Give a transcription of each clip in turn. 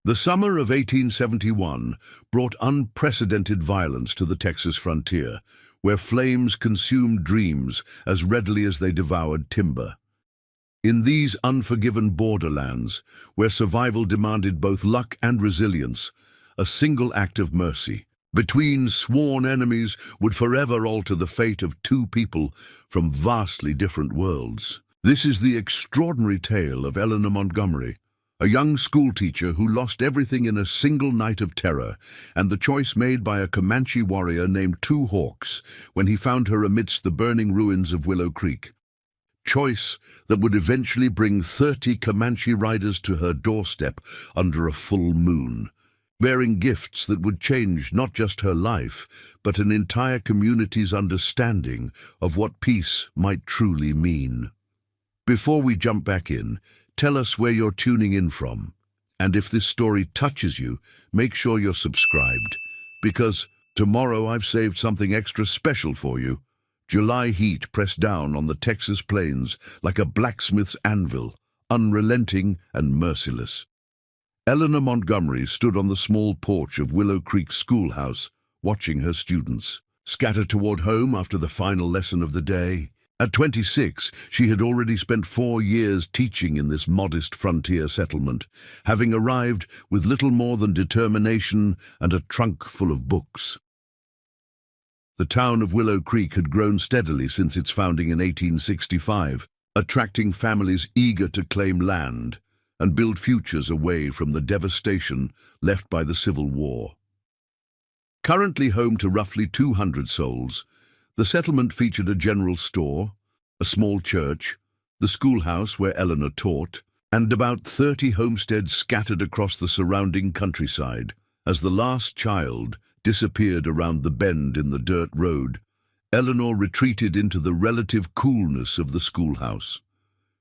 The summer of 1871 brought unprecedented violence to the Texas frontier, where flames consumed dreams as readily as they devoured timber. In these unforgiven borderlands, where survival demanded both luck and resilience, a single act of mercy between sworn enemies would forever alter the fate of two people from vastly different worlds. This is the extraordinary tale of Eleanor Montgomery, a young schoolteacher who lost everything in a single night of terror, and the choice made by a Comanche warrior named Two Hawks when he found her amidst the burning ruins of Willow Creek. Choice that would eventually bring 30 Comanche riders to her doorstep under a full moon, bearing gifts that would change not just her life, but an entire community's understanding of what peace might truly mean. Before we jump back in, tell us where you're tuning in from. And if this story touches you, make sure you're subscribed, because tomorrow I've saved something extra special for you. July heat pressed down on the Texas plains like a blacksmith's anvil, unrelenting and merciless. Eleanor Montgomery stood on the small porch of Willow Creek Schoolhouse, watching her students scatter toward home after the final lesson of the day. At 26, she had already spent 4 years teaching in this modest frontier settlement, having arrived with little more than determination and a trunk full of books. The town of Willow Creek had grown steadily since its founding in 1865, attracting families eager to claim land and build futures away from the devastation left by the Civil War. Currently home to roughly 200 souls, the settlement featured a general store, a small church, the schoolhouse where Eleanor taught, and about 30 homesteads scattered across the surrounding countryside. As the last child disappeared around the bend in the dirt road, Eleanor retreated into the relative coolness of the schoolhouse.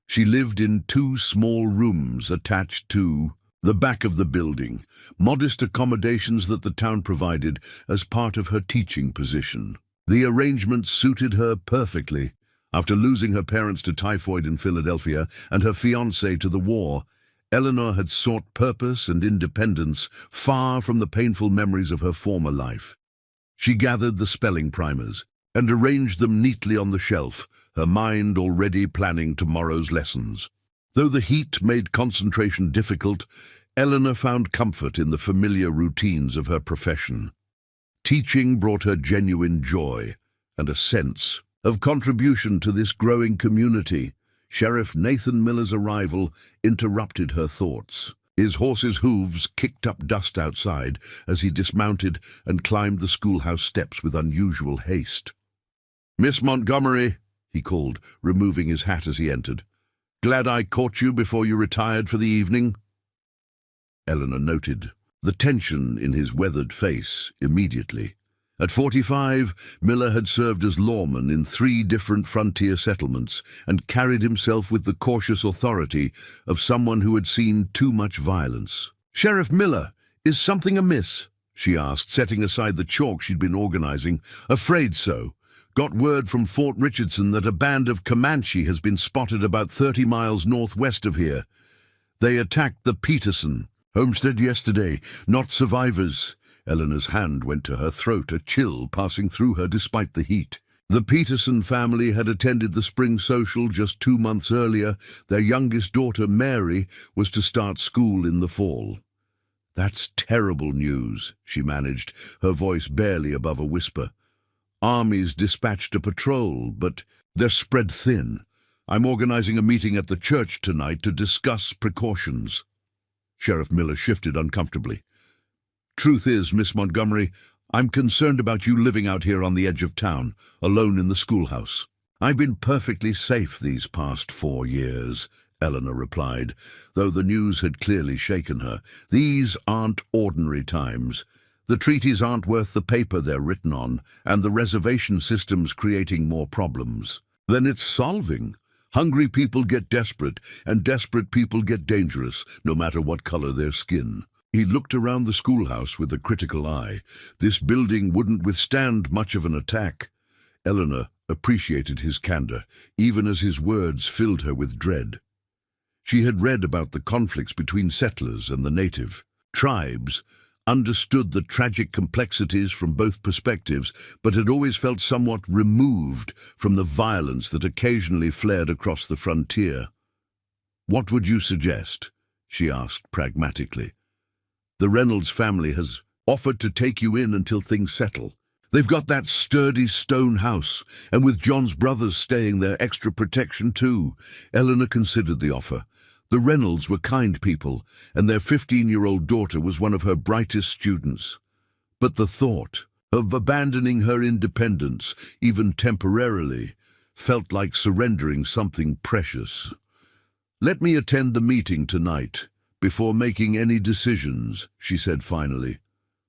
She lived in 2 small rooms attached to the back of the building, modest accommodations that the town provided as part of her teaching position. The arrangement suited her perfectly. After losing her parents to typhoid in Philadelphia and her fiancé to the war, Eleanor had sought purpose and independence far from the painful memories of her former life. She gathered the spelling primers and arranged them neatly on the shelf, her mind already planning tomorrow's lessons. Though the heat made concentration difficult, Eleanor found comfort in the familiar routines of her profession. Teaching brought her genuine joy and a sense of contribution to this growing community. Sheriff Nathan Miller's arrival interrupted her thoughts. His horse's hooves kicked up dust outside as he dismounted and climbed the schoolhouse steps with unusual haste. "Miss Montgomery," he called, removing his hat as he entered. "Glad I caught you before you retired for the evening." Eleanor noted the tension in his weathered face immediately. At 45, Miller had served as lawman in 3 different frontier settlements and carried himself with the cautious authority of someone who had seen too much violence. "Sheriff Miller, is something amiss?" she asked, setting aside the chalk she'd been organizing. "Afraid so. Got word from Fort Richardson that a band of Comanche has been spotted about 30 miles northwest of here. They attacked the Peterson homestead yesterday. Not survivors." Eleanor's hand went to her throat, a chill passing through her despite the heat. The Peterson family had attended the spring social just 2 months earlier. Their youngest daughter, Mary, was to start school in the fall. "That's terrible news," she managed, her voice barely above a whisper. "Armies dispatched a patrol, but they're spread thin. I'm organizing a meeting at the church tonight to discuss precautions." Sheriff Miller shifted uncomfortably. "Truth is, Miss Montgomery, I'm concerned about you living out here on the edge of town, alone in the schoolhouse." "I've been perfectly safe these past 4 years," Eleanor replied, though the news had clearly shaken her. "These aren't ordinary times. The treaties aren't worth the paper they're written on, and the reservation system's creating more problems." "Then it's solving. Hungry people get desperate, and desperate people get dangerous, no matter what color their skin." He looked around the schoolhouse with a critical eye. This building wouldn't withstand much of an attack. Eleanor appreciated his candor, even as his words filled her with dread. She had read about the conflicts between settlers and the native tribes, understood the tragic complexities from both perspectives, but had always felt somewhat removed from the violence that occasionally flared across the frontier. "What would you suggest?" she asked pragmatically. "The Reynolds family has offered to take you in until things settle. They've got that sturdy stone house, and with John's brothers staying there, extra protection too." Eleanor considered the offer. The Reynolds were kind people, and their 15-year-old daughter was one of her brightest students. But the thought of abandoning her independence, even temporarily, felt like surrendering something precious. "Let me attend the meeting tonight, before making any decisions," she said finally.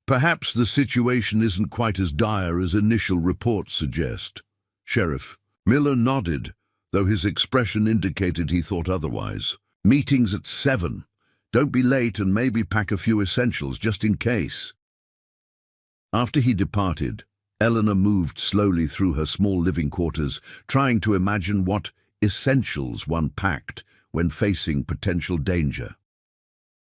"Perhaps the situation isn't quite as dire as initial reports suggest." Sheriff Miller nodded, though his expression indicated he thought otherwise. "Meeting's at 7. Don't be late, and maybe pack a few essentials just in case." After he departed, Eleanor moved slowly through her small living quarters, trying to imagine what essentials one packed when facing potential danger.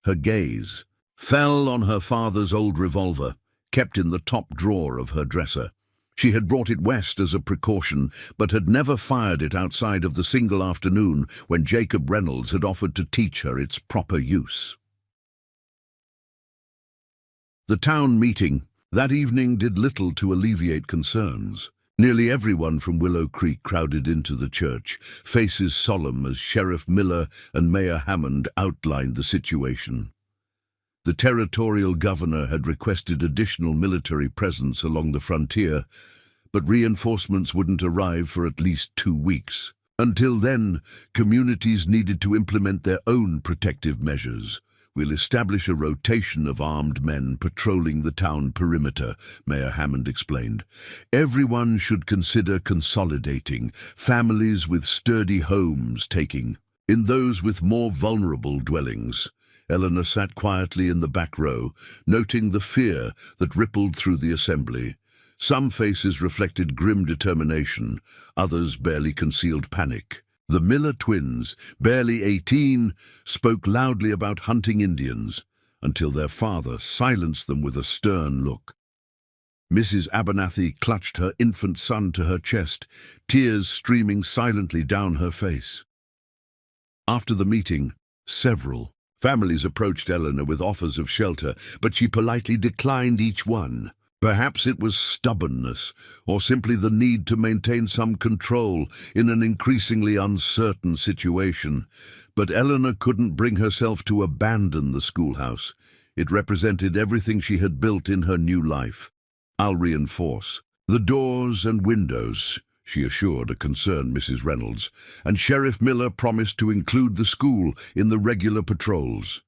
Her gaze fell on her father's old revolver, kept in the top drawer of her dresser. She had brought it west as a precaution, but had never fired it outside of the single afternoon when Jacob Reynolds had offered to teach her its proper use. The town meeting that evening did little to alleviate concerns. Nearly everyone from Willow Creek crowded into the church, faces solemn as Sheriff Miller and Mayor Hammond outlined the situation. The territorial governor had requested additional military presence along the frontier, but reinforcements wouldn't arrive for at least 2 weeks. Until then, communities needed to implement their own protective measures. "We'll establish a rotation of armed men patrolling the town perimeter," Mayor Hammond explained. "Everyone should consider consolidating, families with sturdy homes taking in those with more vulnerable dwellings." Eleanor sat quietly in the back row, noting the fear that rippled through the assembly. Some faces reflected grim determination, others barely concealed panic. The Miller twins, barely 18, spoke loudly about hunting Indians, until their father silenced them with a stern look. Mrs. Abernathy clutched her infant son to her chest, tears streaming silently down her face. After the meeting, several families approached Eleanor with offers of shelter, but she politely declined each one. Perhaps it was stubbornness, or simply the need to maintain some control in an increasingly uncertain situation. But Eleanor couldn't bring herself to abandon the schoolhouse. It represented everything she had built in her new life. "I'll reinforce the doors and windows," she assured a concerned Mrs. Reynolds, and Sheriff Miller promised to include the school in the regular patrols.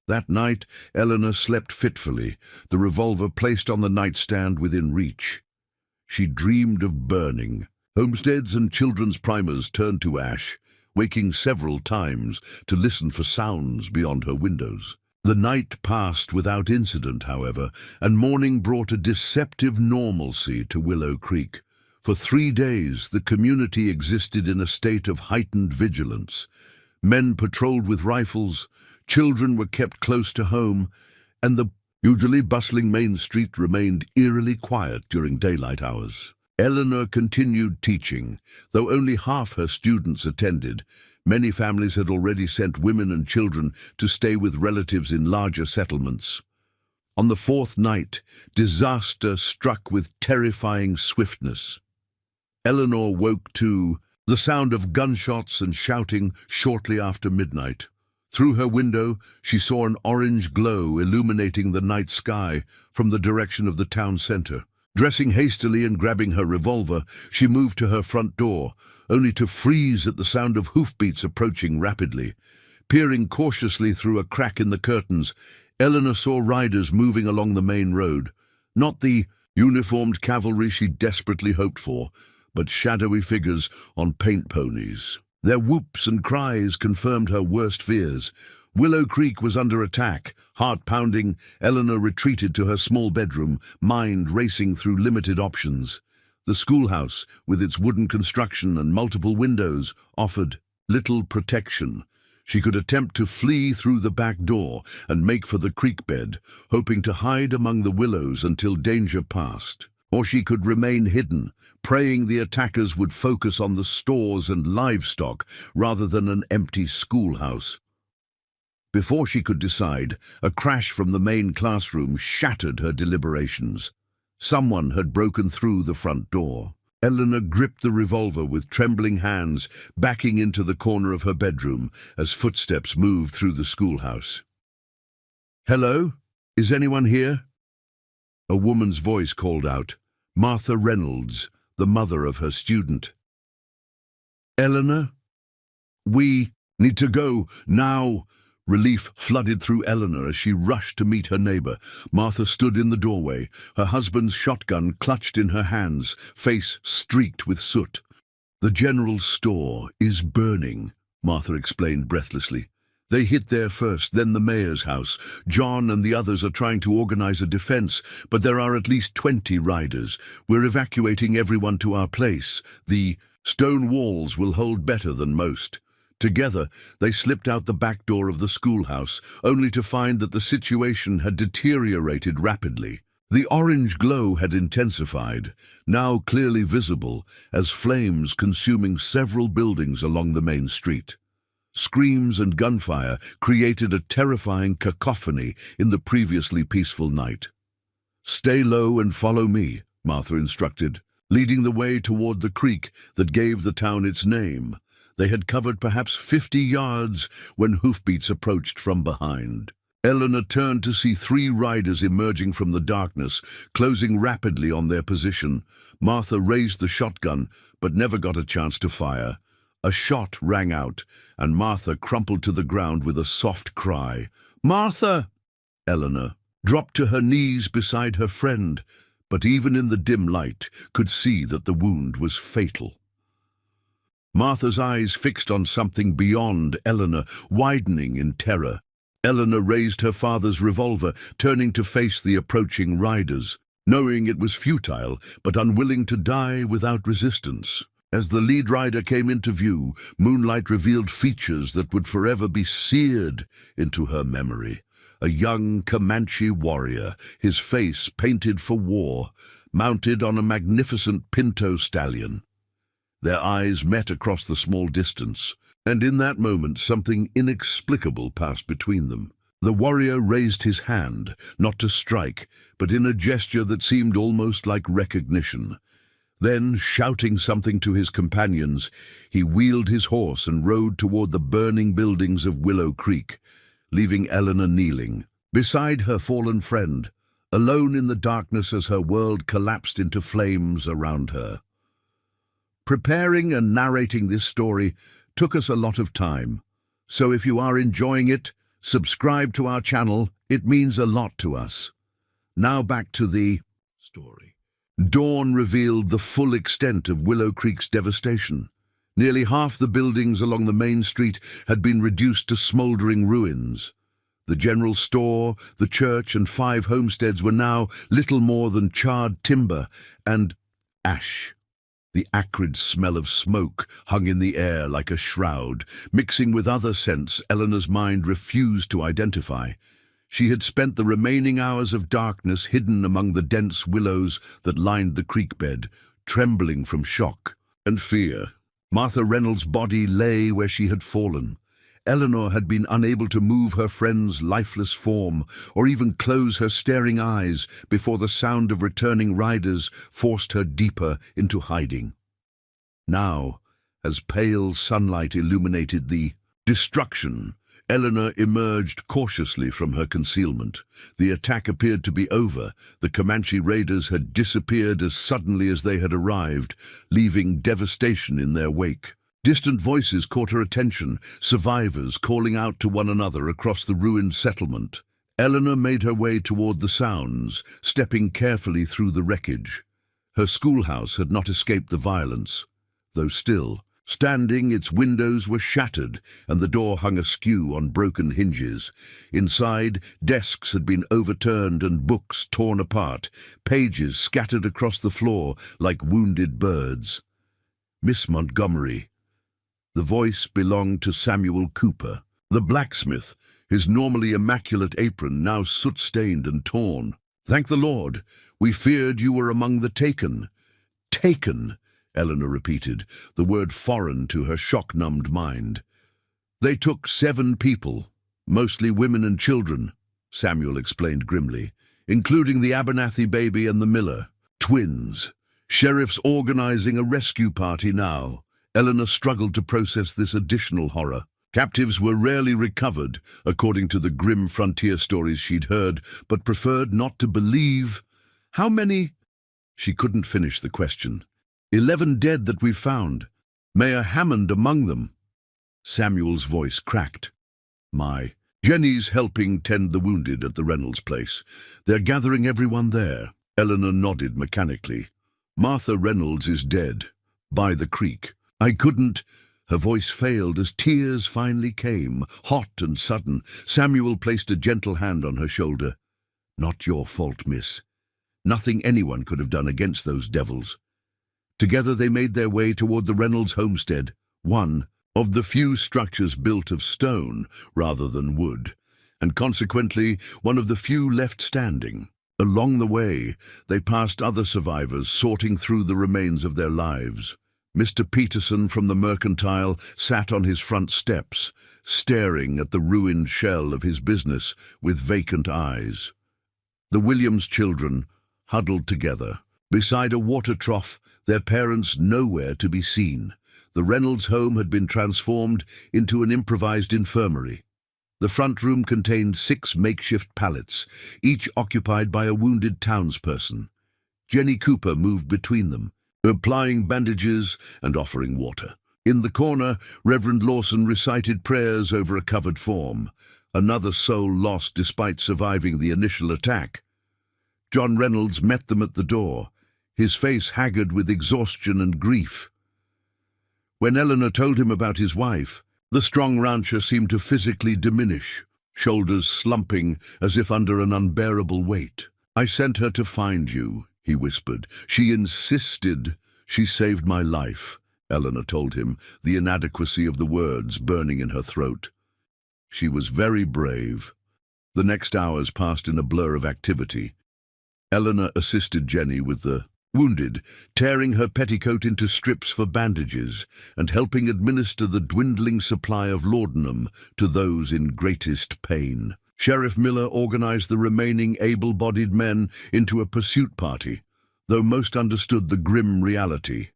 That night, Eleanor slept fitfully, the revolver placed on the nightstand within reach. She dreamed of burning. Homesteads and children's primers turned to ash, waking several times to listen for sounds beyond her windows. The night passed without incident, however, and morning brought a deceptive normalcy to Willow Creek. For 3 days, the community existed in a state of heightened vigilance. Men patrolled with rifles, children were kept close to home, and the usually bustling main street remained eerily quiet during daylight hours. Eleanor continued teaching, though only half her students attended. Many families had already sent women and children to stay with relatives in larger settlements. On the 4th night, disaster struck with terrifying swiftness. Eleanor woke to the sound of gunshots and shouting shortly after midnight. Through her window, she saw an orange glow illuminating the night sky from the direction of the town center. Dressing hastily and grabbing her revolver, she moved to her front door, only to freeze at the sound of hoofbeats approaching rapidly. Peering cautiously through a crack in the curtains, Eleanor saw riders moving along the main road. Not the uniformed cavalry she desperately hoped for, but shadowy figures on paint ponies. Their whoops and cries confirmed her worst fears. Willow Creek was under attack. Heart pounding, Eleanor retreated to her small bedroom, mind racing through limited options. The schoolhouse, with its wooden construction and multiple windows, offered little protection. She could attempt to flee through the back door and make for the creek bed, hoping to hide among the willows until danger passed. Or she could remain hidden, praying the attackers would focus on the stores and livestock rather than an empty schoolhouse. Before she could decide, a crash from the main classroom shattered her deliberations. Someone had broken through the front door. Eleanor gripped the revolver with trembling hands, backing into the corner of her bedroom as footsteps moved through the schoolhouse. "Hello? Is anyone here?" A woman's voice called out, Martha Reynolds, the mother of her student. "Eleanor? We need to go, now." Relief flooded through Eleanor as she rushed to meet her neighbor. Martha stood in the doorway, her husband's shotgun clutched in her hands, face streaked with soot. "The general store is burning," Martha explained breathlessly. "They hit there first, then the mayor's house. John and the others are trying to organize a defense, but there are at least 20 riders. We're evacuating everyone to our place. The stone walls will hold better than most." Together, they slipped out the back door of the schoolhouse, only to find that the situation had deteriorated rapidly. The orange glow had intensified, now clearly visible, as flames consuming several buildings along the main street. Screams and gunfire created a terrifying cacophony in the previously peaceful night. "Stay low and follow me," Martha instructed, leading the way toward the creek that gave the town its name. They had covered perhaps 50 yards when hoofbeats approached from behind. Eleanor turned to see 3 riders emerging from the darkness, closing rapidly on their position. Martha raised the shotgun, but never got a chance to fire. A shot rang out, and Martha crumpled to the ground with a soft cry. "Martha!" Eleanor dropped to her knees beside her friend, but even in the dim light could see that the wound was fatal. Martha's eyes fixed on something beyond Eleanor, widening in terror. Eleanor raised her father's revolver, turning to face the approaching riders, knowing it was futile, but unwilling to die without resistance. As the lead rider came into view, moonlight revealed features that would forever be seared into her memory. A young Comanche warrior, his face painted for war, mounted on a magnificent pinto stallion. Their eyes met across the small distance, and in that moment something inexplicable passed between them. The warrior raised his hand, not to strike, but in a gesture that seemed almost like recognition. Then, shouting something to his companions, he wheeled his horse and rode toward the burning buildings of Willow Creek, leaving Eleanor kneeling beside her fallen friend, alone in the darkness as her world collapsed into flames around her. Preparing and narrating this story took us a lot of time, so if you are enjoying it, subscribe to our channel. It means a lot to us. Now back to the story. Dawn revealed the full extent of Willow Creek's devastation. Nearly half the buildings along the main street had been reduced to smoldering ruins. The general store, the church, and 5 homesteads were now little more than charred timber and ash. The acrid smell of smoke hung in the air like a shroud, mixing with other scents Eleanor's mind refused to identify. She had spent the remaining hours of darkness hidden among the dense willows that lined the creek bed, trembling from shock and fear. Martha Reynolds' body lay where she had fallen. Eleanor had been unable to move her friend's lifeless form or even close her staring eyes before the sound of returning riders forced her deeper into hiding. Now, as pale sunlight illuminated the destruction, Eleanor emerged cautiously from her concealment. The attack appeared to be over. The Comanche raiders had disappeared as suddenly as they had arrived, leaving devastation in their wake. Distant voices caught her attention, survivors calling out to one another across the ruined settlement. Eleanor made her way toward the sounds, stepping carefully through the wreckage. Her schoolhouse had not escaped the violence, though still, standing, its windows were shattered and the door hung askew on broken hinges. Inside, desks had been overturned and books torn apart, pages scattered across the floor like wounded birds. "Miss Montgomery." The voice belonged to Samuel Cooper, The blacksmith, his normally immaculate apron now soot-stained and torn. "Thank the Lord, we feared you were among the taken." "Taken," Eleanor repeated, the word foreign to her shock-numbed mind. "They took 7 people, mostly women and children," Samuel explained grimly, "including the Abernathy baby and the miller. Twins. Sheriff's organizing a rescue party now." Eleanor struggled to process this additional horror. Captives were rarely recovered, according to the grim frontier stories she'd heard, but preferred not to believe. "How many?" She couldn't finish the question. 11 dead that we've found. Mayor Hammond among them." Samuel's voice cracked. Jenny's helping tend the wounded at the Reynolds place. They're gathering everyone there." Eleanor nodded mechanically. "Martha Reynolds is dead. By the creek. I couldn't—" Her voice failed as tears finally came, hot and sudden. Samuel placed a gentle hand on her shoulder. "Not your fault, miss. Nothing anyone could have done against those devils." Together they made their way toward the Reynolds homestead, one of the few structures built of stone rather than wood, and consequently one of the few left standing. Along the way, they passed other survivors sorting through the remains of their lives. Mr. Peterson from the Mercantile sat on his front steps, staring at the ruined shell of his business with vacant eyes. The Williams children huddled together, beside a water trough, their parents nowhere to be seen. The Reynolds home had been transformed into an improvised infirmary. The front room contained 6 makeshift pallets, each occupied by a wounded townsperson. Jenny Cooper moved between them, applying bandages and offering water. In the corner, Reverend Lawson recited prayers over a covered form, another soul lost despite surviving the initial attack. John Reynolds met them at the door, his face haggard with exhaustion and grief. When Eleanor told him about his wife, the strong rancher seemed to physically diminish, shoulders slumping as if under an unbearable weight. "I sent her to find you," he whispered. "She insisted. She saved my life," Eleanor told him, the inadequacy of the words burning in her throat. "She was very brave." The next hours passed in a blur of activity. Eleanor assisted Jenny with the wounded, tearing her petticoat into strips for bandages and helping administer the dwindling supply of laudanum to those in greatest pain. Sheriff Miller organized the remaining able-bodied men into a pursuit party, though most understood the grim reality.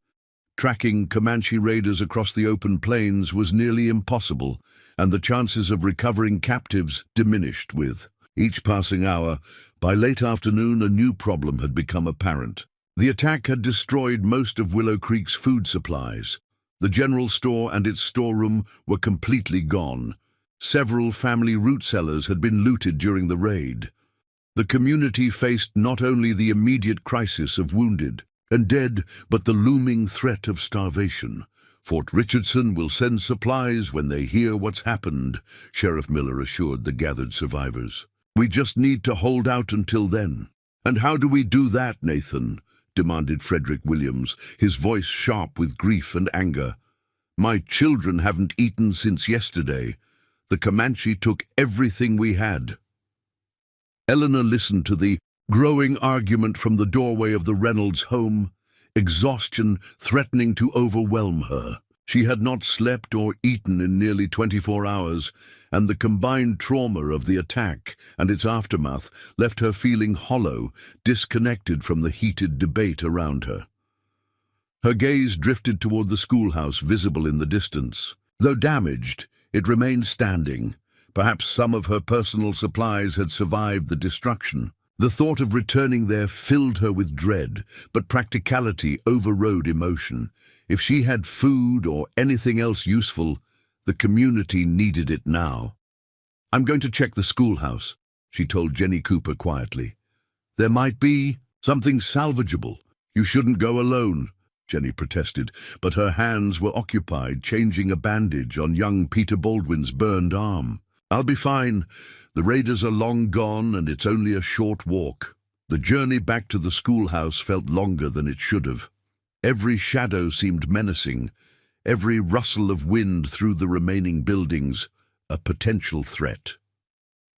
Tracking Comanche raiders across the open plains was nearly impossible, and the chances of recovering captives diminished with each passing hour. By late afternoon, a new problem had become apparent. The attack had destroyed most of Willow Creek's food supplies. The general store and its storeroom were completely gone. Several family root cellars had been looted during the raid. The community faced not only the immediate crisis of wounded and dead, but the looming threat of starvation. "Fort Richardson will send supplies when they hear what's happened," Sheriff Miller assured the gathered survivors. "We just need to hold out until then." "And how do we do that, Nathan?" demanded Frederick Williams, his voice sharp with grief and anger. "My children haven't eaten since yesterday. The Comanche took everything we had." Eleanor listened to the growing argument from the doorway of the Reynolds home, exhaustion threatening to overwhelm her. She had not slept or eaten in nearly 24 hours, and the combined trauma of the attack and its aftermath left her feeling hollow, disconnected from the heated debate around her. Her gaze drifted toward the schoolhouse visible in the distance. Though damaged, it remained standing. Perhaps some of her personal supplies had survived the destruction. The thought of returning there filled her with dread, but practicality overrode emotion. If she had food or anything else useful, the community needed it now. "I'm going to check the schoolhouse," she told Jenny Cooper quietly. "There might be something salvageable." "You shouldn't go alone," Jenny protested, but her hands were occupied changing a bandage on young Peter Baldwin's burned arm. "I'll be fine. The raiders are long gone and it's only a short walk." The journey back to the schoolhouse felt longer than it should have. Every shadow seemed menacing, every rustle of wind through the remaining buildings a potential threat.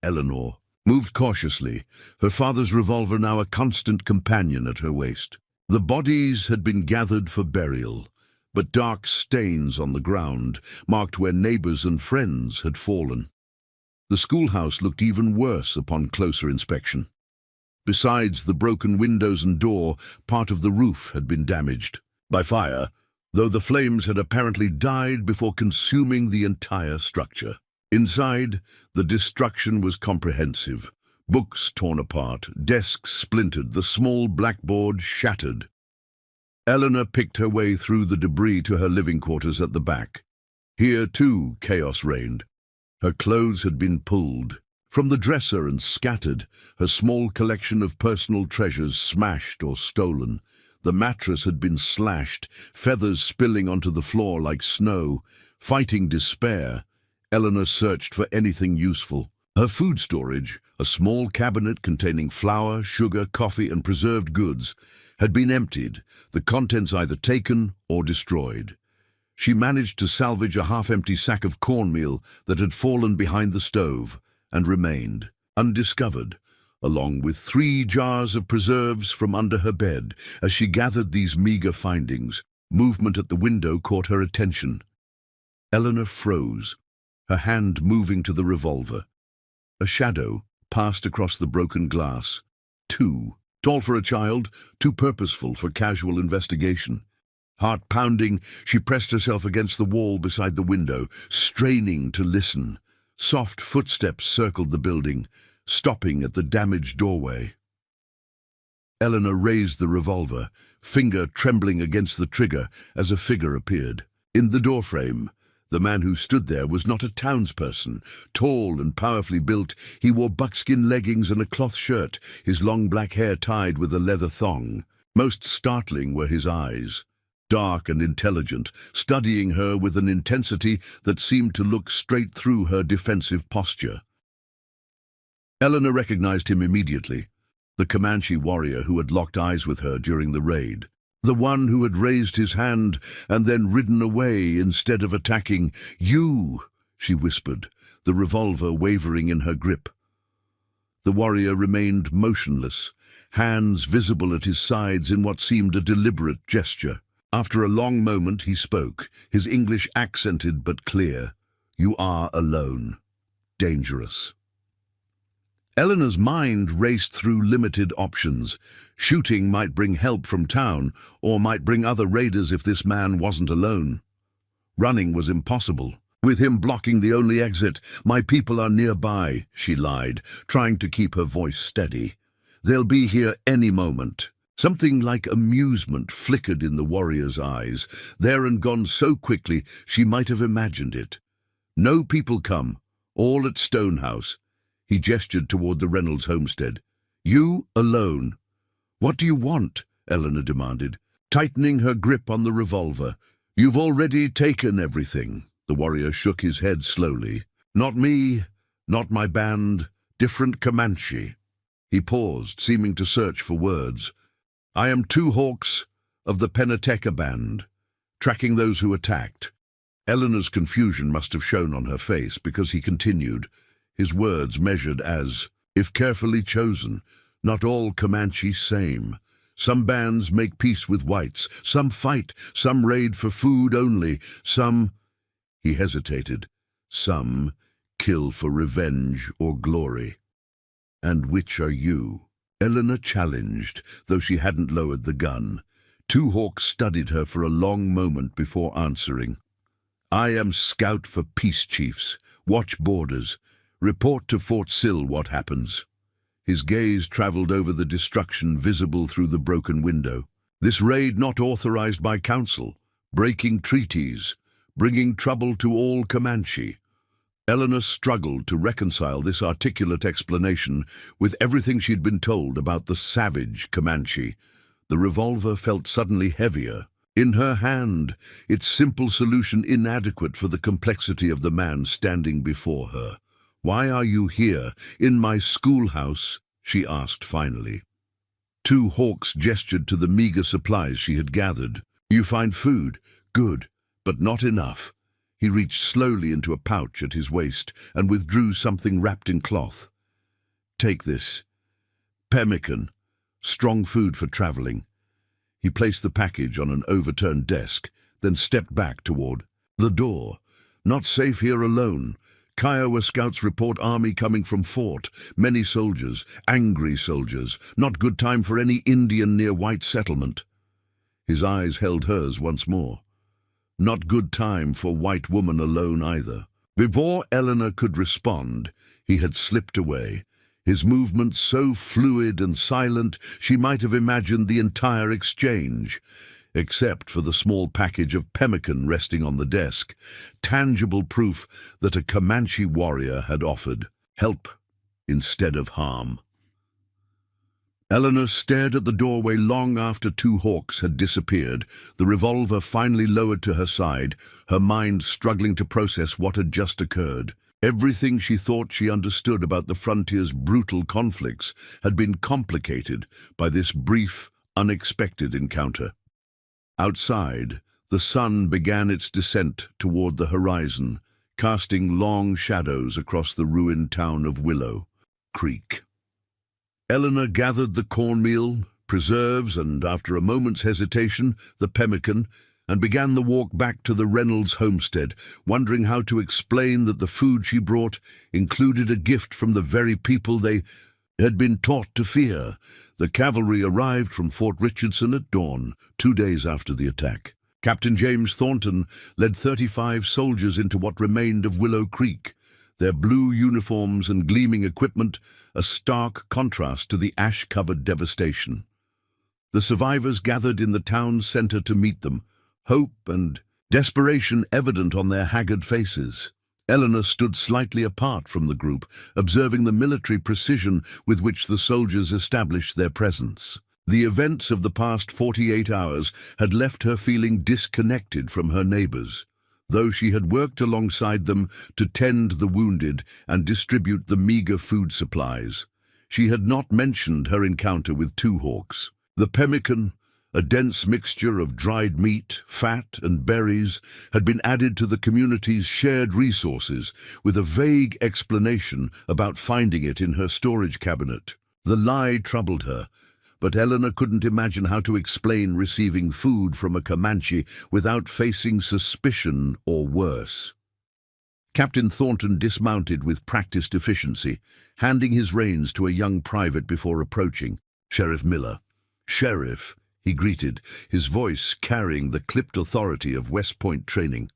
Eleanor moved cautiously, her father's revolver now a constant companion at her waist. The bodies had been gathered for burial, but dark stains on the ground marked where neighbors and friends had fallen. The schoolhouse looked even worse upon closer inspection. Besides the broken windows and door, part of the roof had been damaged by fire, though the flames had apparently died before consuming the entire structure. Inside, the destruction was comprehensive. Books torn apart, desks splintered, the small blackboard shattered. Eleanor picked her way through the debris to her living quarters at the back. Here, too, chaos reigned. Her clothes had been pulled from the dresser and scattered, her small collection of personal treasures smashed or stolen. The mattress had been slashed, feathers spilling onto the floor like snow. Fighting despair, Eleanor searched for anything useful. Her food storage, a small cabinet containing flour, sugar, coffee, and preserved goods, had been emptied, the contents either taken or destroyed. She managed to salvage a half-empty sack of cornmeal that had fallen behind the stove and remained undiscovered, along with 3 jars of preserves from under her bed. As she gathered these meager findings, movement at the window caught her attention. Eleanor froze, her hand moving to the revolver. A shadow passed across the broken glass. Too tall for a child, too purposeful for casual investigation. Heart pounding, she pressed herself against the wall beside the window, straining to listen. Soft footsteps circled the building, stopping at the damaged doorway. Eleanor raised the revolver, finger trembling against the trigger as a figure appeared. In the doorframe, the man who stood there was not a townsperson. Tall and powerfully built, he wore buckskin leggings and a cloth shirt, his long black hair tied with a leather thong. Most startling were his eyes, dark and intelligent, studying her with an intensity that seemed to look straight through her defensive posture. Eleanor recognized him immediately, the Comanche warrior who had locked eyes with her during the raid. The one who had raised his hand and then ridden away instead of attacking. "You," she whispered, the revolver wavering in her grip. The warrior remained motionless, hands visible at his sides in what seemed a deliberate gesture. After a long moment he spoke, his English accented but clear. "You are alone. Dangerous." Eleanor's mind raced through limited options. Shooting might bring help from town, or might bring other raiders if this man wasn't alone. Running was impossible, with him blocking the only exit. "My people are nearby," she lied, trying to keep her voice steady. "They'll be here any moment." Something like amusement flickered in the warrior's eyes, there and gone so quickly she might have imagined it. "No people come, all at Stonehouse." He gestured toward the Reynolds homestead. "You alone." "What do you want?" Eleanor demanded, tightening her grip on the revolver. "You've already taken everything." The warrior shook his head slowly. "Not me, not my band, different Comanche." He paused, seeming to search for words. "I am Two Hawks of the Penateca band, tracking those who attacked." Eleanor's confusion must have shown on her face, because he continued, his words measured as, if carefully chosen, not all Comanche same. Some bands make peace with whites, some fight, some raid for food only, some, he hesitated, some kill for revenge or glory. "And which are you?" Eleanor challenged, though she hadn't lowered the gun. Two Hawks studied her for a long moment before answering. "I am scout for peace chiefs. Watch borders. Report to Fort Sill what happens." His gaze traveled over the destruction visible through the broken window. "This raid not authorized by council, breaking treaties, bringing trouble to all Comanche." Eleanor struggled to reconcile this articulate explanation with everything she'd been told about the savage Comanche. The revolver felt suddenly heavier. In her hand, its simple solution inadequate for the complexity of the man standing before her. "Why are you here, in my schoolhouse?" she asked finally. Two Hawks gestured to the meager supplies she had gathered. "You find food? Good, but not enough." He reached slowly into a pouch at his waist and withdrew something wrapped in cloth. "Take this. Pemmican. Strong food for traveling." He placed the package on an overturned desk, then stepped back toward the door. "Not safe here alone. Kiowa scouts report army coming from fort. Many soldiers, angry soldiers. Not good time for any Indian near white settlement." His eyes held hers once more. Not good time for white woman alone either. Before Eleanor could respond, he had slipped away. His movements so fluid and silent she might have imagined the entire exchange, except for the small package of pemmican resting on the desk, tangible proof that a Comanche warrior had offered help instead of harm. Eleanor stared at the doorway long after two hawks had disappeared, the revolver finally lowered to her side, her mind struggling to process what had just occurred. Everything she thought she understood about the frontier's brutal conflicts had been complicated by this brief, unexpected encounter. Outside, the sun began its descent toward the horizon, casting long shadows across the ruined town of Willow Creek. Eleanor gathered the cornmeal, preserves, and, after a moment's hesitation, the pemmican, and began the walk back to the Reynolds homestead, wondering how to explain that the food she brought included a gift from the very people they had been taught to fear. The cavalry arrived from Fort Richardson at dawn, 2 days after the attack. Captain James Thornton led 35 soldiers into what remained of Willow Creek, their blue uniforms and gleaming equipment a stark contrast to the ash-covered devastation. The survivors gathered in the town's center to meet them, hope and desperation evident on their haggard faces. Eleanor stood slightly apart from the group, observing the military precision with which the soldiers established their presence. The events of the past 48 hours had left her feeling disconnected from her neighbors, though she had worked alongside them to tend the wounded and distribute the meager food supplies. She had not mentioned her encounter with two hawks. The pemmican, a dense mixture of dried meat, fat, and berries, had been added to the community's shared resources, with a vague explanation about finding it in her storage cabinet. The lie troubled her, but Eleanor couldn't imagine how to explain receiving food from a Comanche without facing suspicion or worse. Captain Thornton dismounted with practiced efficiency, handing his reins to a young private before approaching. "Sheriff Miller." "Sheriff," he greeted, his voice carrying the clipped authority of West Point training.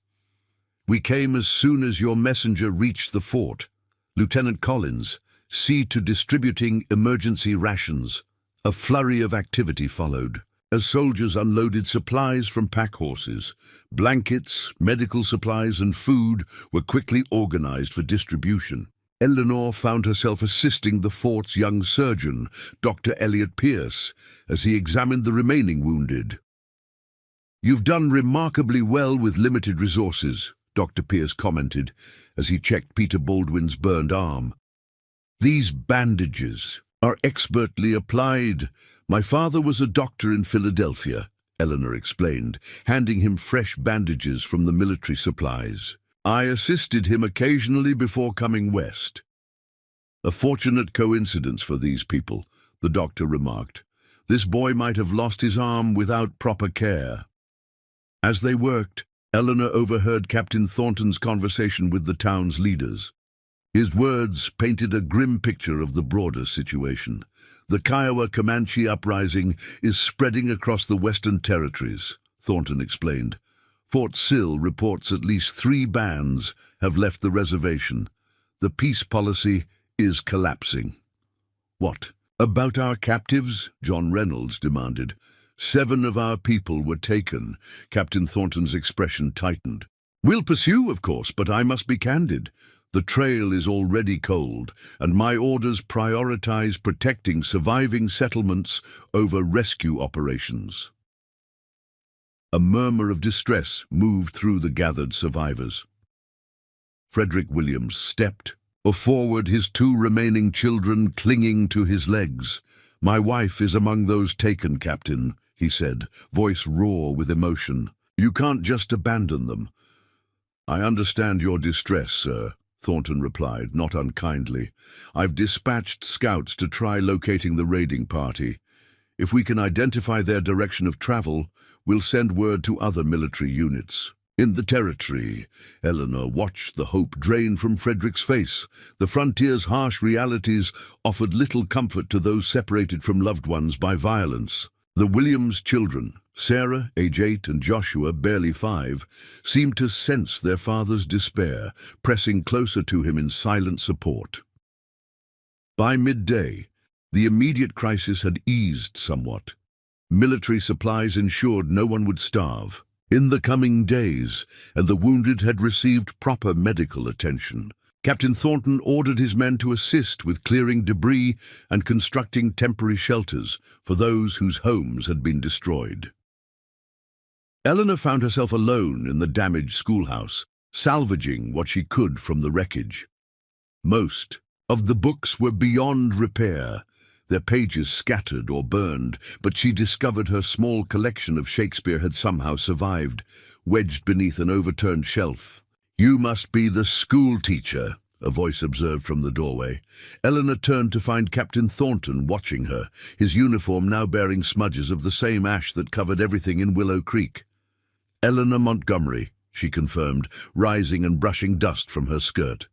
"We came as soon as your messenger reached the fort. Lieutenant Collins, see to distributing emergency rations." A flurry of activity followed, as soldiers unloaded supplies from pack horses. Blankets, medical supplies, and food were quickly organized for distribution. Eleanor found herself assisting the fort's young surgeon, Dr. Elliot Pierce, as he examined the remaining wounded. "You've done remarkably well with limited resources," Dr. Pierce commented, as he checked Peter Baldwin's burned arm. "These bandages are expertly applied. My father was a doctor in Philadelphia," Eleanor explained, handing him fresh bandages from the military supplies. "I assisted him occasionally before coming west." "A fortunate coincidence for these people," the doctor remarked. "This boy might have lost his arm without proper care." As they worked, Eleanor overheard Captain Thornton's conversation with the town's leaders. His words painted a grim picture of the broader situation. "The Kiowa Comanche uprising is spreading across the Western Territories," Thornton explained. "Fort Sill reports at least 3 bands have left the reservation. The peace policy is collapsing." "What about our captives?" John Reynolds demanded. 7 of our people were taken." Captain Thornton's expression tightened. "We'll pursue, of course, but I must be candid. The trail is already cold, and my orders prioritize protecting surviving settlements over rescue operations." A murmur of distress moved through the gathered survivors. Frederick Williams stepped forward, his 2 remaining children clinging to his legs. "My wife is among those taken, Captain," he said, voice raw with emotion. "You can't just abandon them." "I understand your distress, sir," Thornton replied, not unkindly. "I've dispatched scouts to try locating the raiding party. If we can identify their direction of travel, we'll send word to other military units." In the territory, Eleanor watched the hope drain from Frederick's face. The frontier's harsh realities offered little comfort to those separated from loved ones by violence. The Williams children, Sarah, age 8, and Joshua, barely 5, seemed to sense their father's despair, pressing closer to him in silent support. By midday, the immediate crisis had eased somewhat. Military supplies ensured no one would starve in the coming days, and the wounded had received proper medical attention. Captain Thornton ordered his men to assist with clearing debris and constructing temporary shelters for those whose homes had been destroyed. Eleanor found herself alone in the damaged schoolhouse, salvaging what she could from the wreckage. Most of the books were beyond repair, their pages scattered or burned, but she discovered her small collection of Shakespeare had somehow survived, wedged beneath an overturned shelf. "You must be the school teacher," a voice observed from the doorway. Eleanor turned to find Captain Thornton watching her, his uniform now bearing smudges of the same ash that covered everything in Willow Creek. "Eleanor Montgomery," she confirmed, rising and brushing dust from her skirt.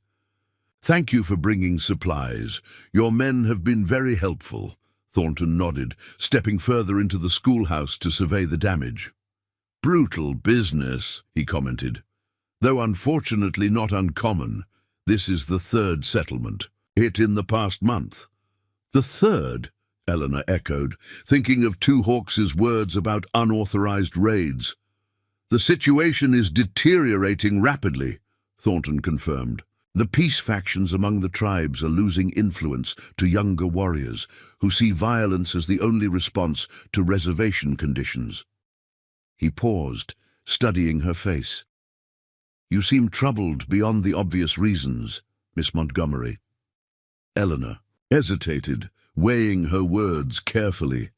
"Thank you for bringing supplies. Your men have been very helpful." Thornton nodded, stepping further into the schoolhouse to survey the damage. "Brutal business," he commented. "Though unfortunately not uncommon. This is the third settlement, hit in the past month." "The third?" Eleanor echoed, thinking of Two Hawks' words about unauthorized raids. "The situation is deteriorating rapidly," Thornton confirmed. "The peace factions among the tribes are losing influence to younger warriors who see violence as the only response to reservation conditions." He paused, studying her face. "You seem troubled beyond the obvious reasons, Miss Montgomery." Eleanor hesitated, weighing her words carefully.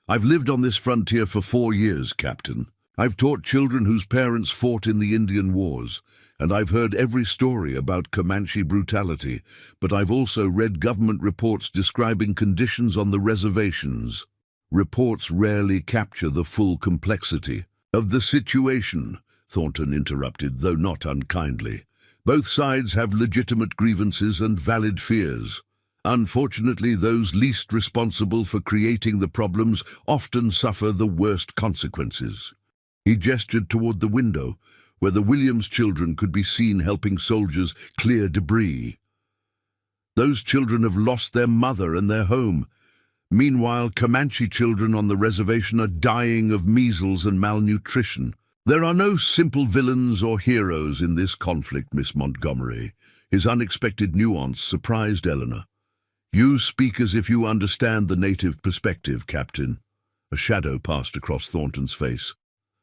"I've lived on this frontier for 4 years, Captain. I've taught children whose parents fought in the Indian Wars, and I've heard every story about Comanche brutality, but I've also read government reports describing conditions on the reservations. Reports rarely capture the full complexity of the situation," Thornton interrupted, though not unkindly. "Both sides have legitimate grievances and valid fears. Unfortunately, those least responsible for creating the problems often suffer the worst consequences." He gestured toward the window, where the Williams children could be seen helping soldiers clear debris. "Those children have lost their mother and their home. Meanwhile, Comanche children on the reservation are dying of measles and malnutrition. There are no simple villains or heroes in this conflict, Miss Montgomery." His unexpected nuance surprised Eleanor. "You speak as if you understand the native perspective, Captain." A shadow passed across Thornton's face.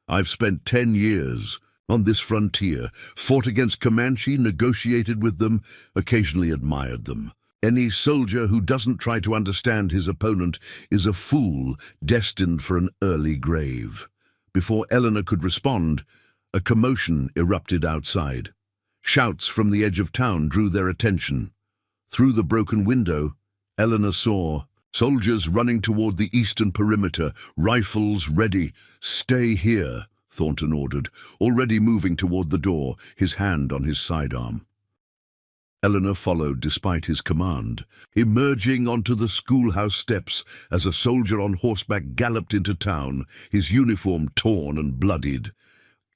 "I've spent 10 years on this frontier, fought against Comanche, negotiated with them, occasionally admired them. Any soldier who doesn't try to understand his opponent is a fool destined for an early grave." Before Eleanor could respond, a commotion erupted outside. Shouts from the edge of town drew their attention. Through the broken window, Eleanor saw soldiers running toward the eastern perimeter, rifles ready. "Stay here," Thornton ordered, already moving toward the door, his hand on his sidearm. Eleanor followed despite his command, emerging onto the schoolhouse steps as a soldier on horseback galloped into town, his uniform torn and bloodied.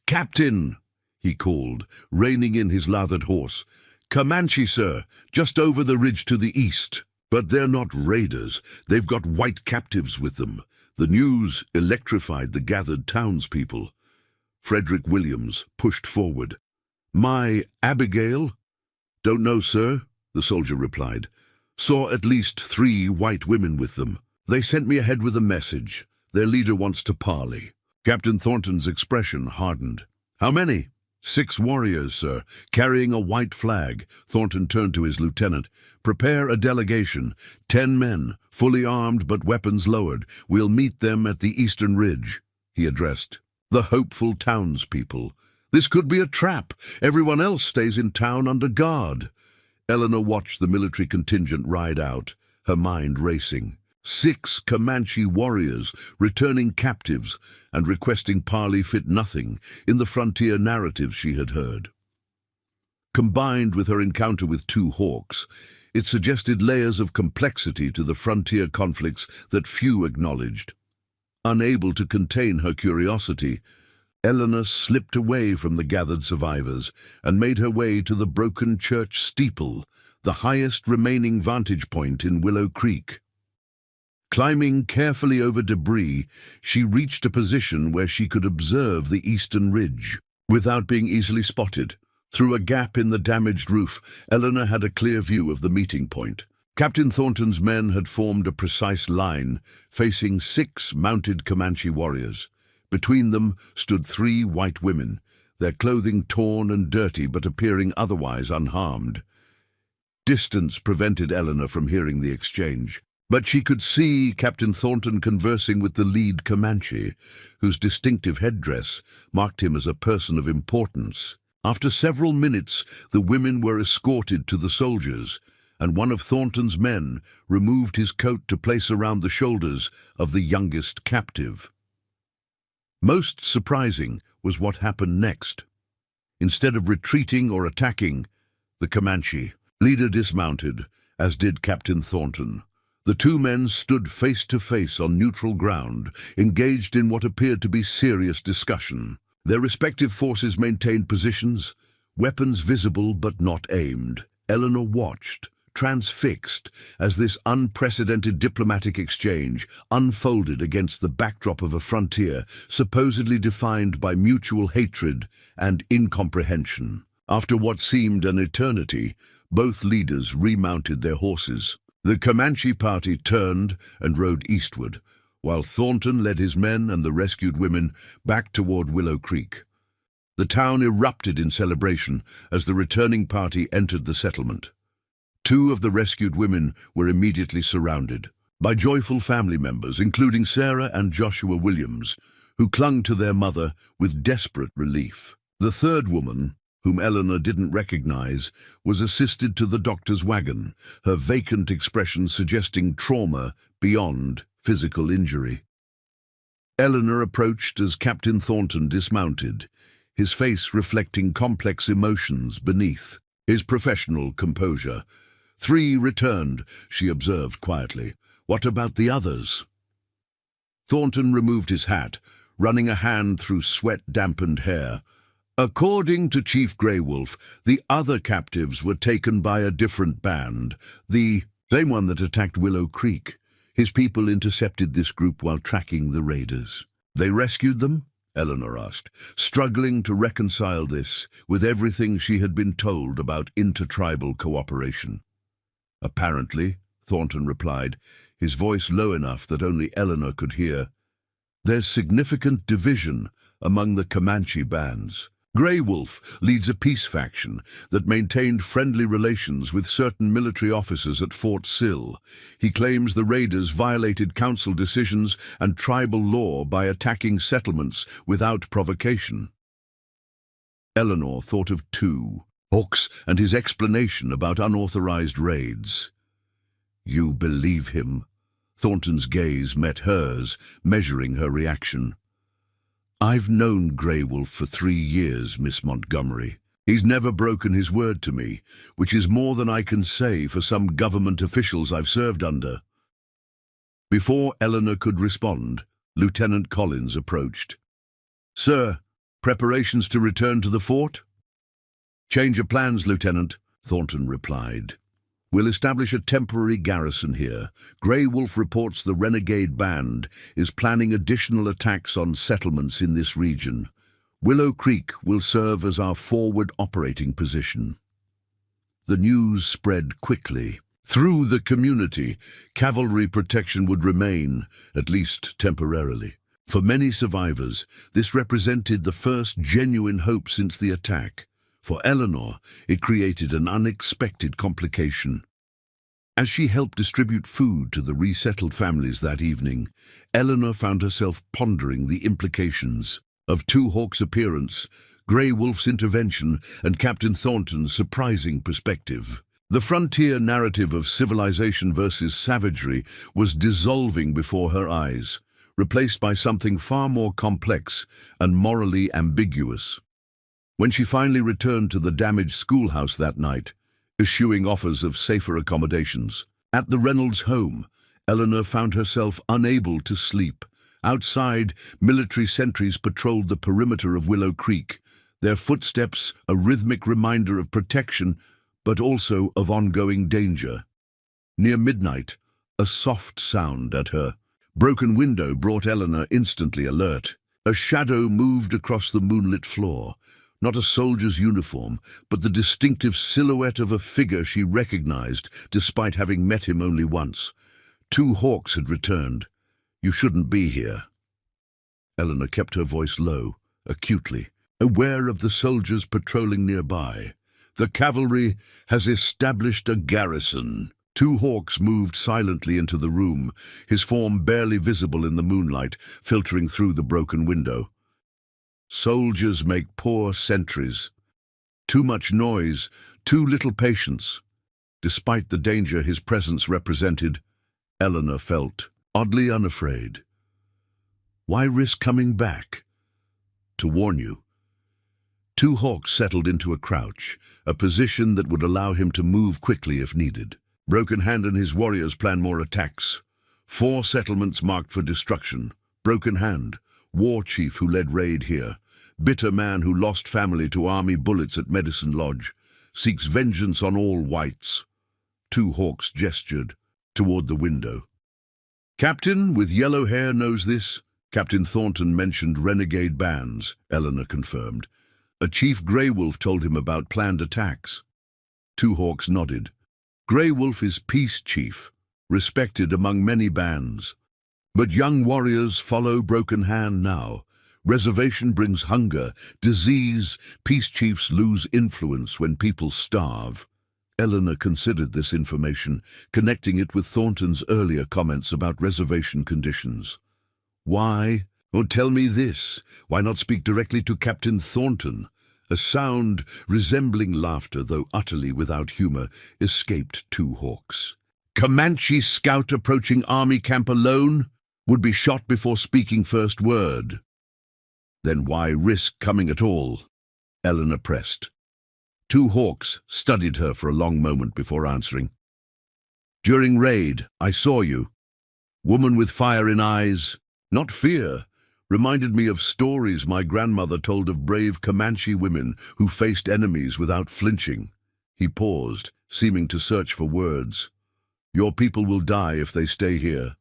"Captain!" he called, reining in his lathered horse. "Comanche, sir, just over the ridge to the east. But they're not raiders. They've got white captives with them." The news electrified the gathered townspeople. Frederick Williams pushed forward. "My Abigail?" "Don't know, sir," the soldier replied. "Saw at least 3 white women with them. They sent me ahead with a message. Their leader wants to parley." Captain Thornton's expression hardened. "How many?" 6 warriors, sir, carrying a white flag." Thornton turned to his lieutenant. "Prepare a delegation. 10 men, fully armed but weapons lowered. We'll meet them at the eastern ridge." He addressed the hopeful townspeople. This could be a trap. Everyone else stays in town under guard. Eleanor watched the military contingent ride out, her mind racing. 6 Comanche warriors returning captives and requesting parley fit nothing in the frontier narratives she had heard. Combined with her encounter with 2 hawks, it suggested layers of complexity to the frontier conflicts that few acknowledged. Unable to contain her curiosity, Eleanor slipped away from the gathered survivors and made her way to the broken church steeple, the highest remaining vantage point in Willow Creek. Climbing carefully over debris, she reached a position where she could observe the eastern ridge without being easily spotted. Through a gap in the damaged roof, Eleanor had a clear view of the meeting point. Captain Thornton's men had formed a precise line, facing 6 mounted Comanche warriors. Between them stood 3 white women, their clothing torn and dirty but appearing otherwise unharmed. Distance prevented Eleanor from hearing the exchange, but she could see Captain Thornton conversing with the lead Comanche, whose distinctive headdress marked him as a person of importance. After several minutes, the women were escorted to the soldiers, and one of Thornton's men removed his coat to place around the shoulders of the youngest captive. Most surprising was what happened next. Instead of retreating or attacking, the Comanche leader dismounted, as did Captain Thornton. The 2 men stood face to face on neutral ground, engaged in what appeared to be serious discussion. Their respective forces maintained positions, weapons visible but not aimed. Eleanor watched, transfixed, as this unprecedented diplomatic exchange unfolded against the backdrop of a frontier supposedly defined by mutual hatred and incomprehension. After what seemed an eternity, both leaders remounted their horses. The Comanche party turned and rode eastward, while Thornton led his men and the rescued women back toward Willow Creek. The town erupted in celebration as the returning party entered the settlement. 2 of the rescued women were immediately surrounded by joyful family members, including Sarah and Joshua Williams, who clung to their mother with desperate relief. The 3rd woman, whom Eleanor didn't recognize, was assisted to the doctor's wagon, her vacant expression suggesting trauma beyond physical injury. Eleanor approached as Captain Thornton dismounted, his face reflecting complex emotions beneath his professional composure. 3 returned, she observed quietly. What about the others? Thornton removed his hat, running a hand through sweat-dampened hair. According to Chief Grey Wolf, the other captives were taken by a different band, the same one that attacked Willow Creek. His people intercepted this group while tracking the raiders. They rescued them? Eleanor asked, struggling to reconcile this with everything she had been told about intertribal cooperation. Apparently, Thornton replied, his voice low enough that only Eleanor could hear. There's significant division among the Comanche bands. Grey Wolf leads a peace faction that maintained friendly relations with certain military officers at Fort Sill. He claims the raiders violated council decisions and tribal law by attacking settlements without provocation. Eleanor thought of 2 hawks and his explanation about unauthorized raids. You believe him? Thornton's gaze met hers, measuring her reaction. I've known Grey Wolf for 3 years, Miss Montgomery. He's never broken his word to me, which is more than I can say for some government officials I've served under. Before Eleanor could respond, Lieutenant Collins approached. Sir, preparations to return to the fort? Change of plans, Lieutenant, Thornton replied. We'll establish a temporary garrison here. Grey Wolf reports the renegade band is planning additional attacks on settlements in this region. Willow Creek will serve as our forward operating position. The news spread quickly. Through the community, cavalry protection would remain, at least temporarily. For many survivors, this represented the first genuine hope since the attack. For Eleanor, it created an unexpected complication. As she helped distribute food to the resettled families that evening, Eleanor found herself pondering the implications of Two Hawk's appearance Grey Wolf's intervention, and Captain Thornton's surprising perspective. The frontier narrative of civilization versus savagery was dissolving before her eyes, replaced by something far more complex and morally ambiguous. When she finally returned to the damaged schoolhouse that night, eschewing offers of safer accommodations, at the Reynolds home, Eleanor found herself unable to sleep. Outside, military sentries patrolled the perimeter of Willow Creek, their footsteps a rhythmic reminder of protection, but also of ongoing danger. Near midnight, a soft sound at her broken window brought Eleanor instantly alert. A shadow moved across the moonlit floor, not a soldier's uniform, but the distinctive silhouette of a figure she recognized despite having met him only once. Two hawks had returned. "You shouldn't be here." Eleanor kept her voice low, acutely, aware of the soldiers patrolling nearby. "The cavalry has established a garrison." Two hawks moved silently into the room, his form barely visible in the moonlight, filtering through the broken window. Soldiers make poor sentries. Too much noise, too little patience. Despite the danger his presence represented, Eleanor felt oddly unafraid. "Why risk coming back?" "To warn you." Two hawks settled into a crouch, a position that would allow him to move quickly if needed. Broken Hand and his warriors plan more attacks. 4 settlements marked for destruction. Broken Hand, war chief who led raid here. Bitter man who lost family to army bullets at Medicine Lodge. Seeks vengeance on all whites. Two hawks gestured toward the window. "Captain with yellow hair knows this." Captain Thornton mentioned renegade bands, Eleanor confirmed. A Chief Grey Wolf told him about planned attacks. Two hawks nodded. Grey Wolf is peace chief, respected among many bands. But young warriors follow Broken Hand now. Reservation brings hunger, disease. Peace chiefs lose influence when people starve. Eleanor considered this information, connecting it with Thornton's earlier comments about reservation conditions. Why? Oh, tell me this. Why not speak directly to Captain Thornton? A sound resembling laughter, though utterly without humor, escaped Two Hawks. Comanche scout approaching army camp alone would be shot before speaking first word. Then why risk coming at all? Eleanor pressed. Two Hawks studied her for a long moment before answering. During raid, I saw you. Woman with fire in eyes, not fear. Reminded me of stories my grandmother told of brave Comanche women who faced enemies without flinching. He paused, seeming to search for words. Your people will die if they stay here.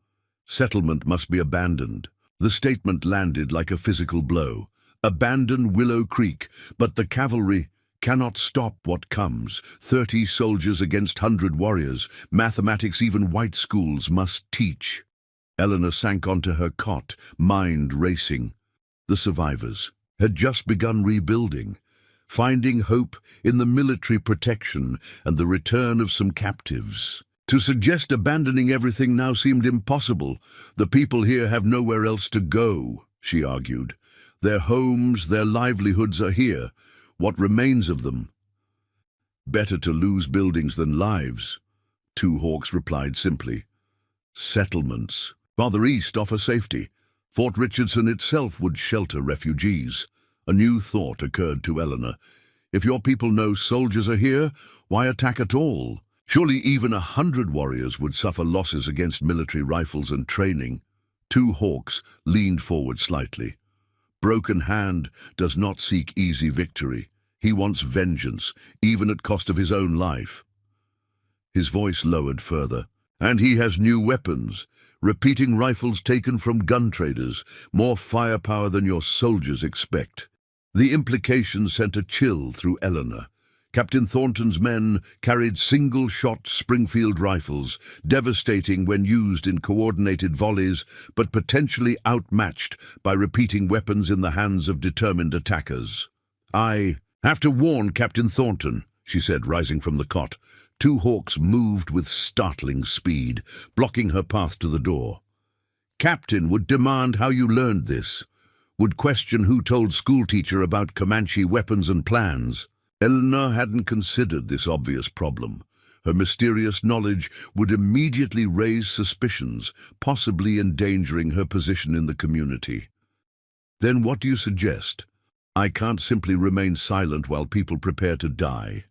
Settlement must be abandoned. The statement landed like a physical blow. Abandon Willow Creek, but the cavalry cannot stop what comes. 30 soldiers against 100 warriors. Mathematics even white schools must teach. Eleanor sank onto her cot, mind racing. The survivors had just begun rebuilding, finding hope in the military protection and the return of some captives. To suggest abandoning everything now seemed impossible. The people here have nowhere else to go, she argued. Their homes, their livelihoods are here. What remains of them? Better to lose buildings than lives, Two Hawks replied simply. Settlements. Farther east offer safety. Fort Richardson itself would shelter refugees. A new thought occurred to Eleanor. If your people know soldiers are here, why attack at all? Surely even 100 warriors would suffer losses against military rifles and training. Two Hawks leaned forward slightly. Broken Hand does not seek easy victory. He wants vengeance, even at cost of his own life. His voice lowered further. And he has new weapons. Repeating rifles taken from gun traders, more firepower than your soldiers expect. The implication sent a chill through Eleanor. Captain Thornton's men carried single-shot Springfield rifles, devastating when used in coordinated volleys, but potentially outmatched by repeating weapons in the hands of determined attackers. I have to warn Captain Thornton, she said, rising from the cot. Two Hawks moved with startling speed, blocking her path to the door. Captain would demand how you learned this. would question who told schoolteacher about Comanche weapons and plans. Eleanor hadn't considered this obvious problem. Her mysterious knowledge would immediately raise suspicions, possibly endangering her position in the community. Then what do you suggest? I can't simply remain silent while people prepare to die.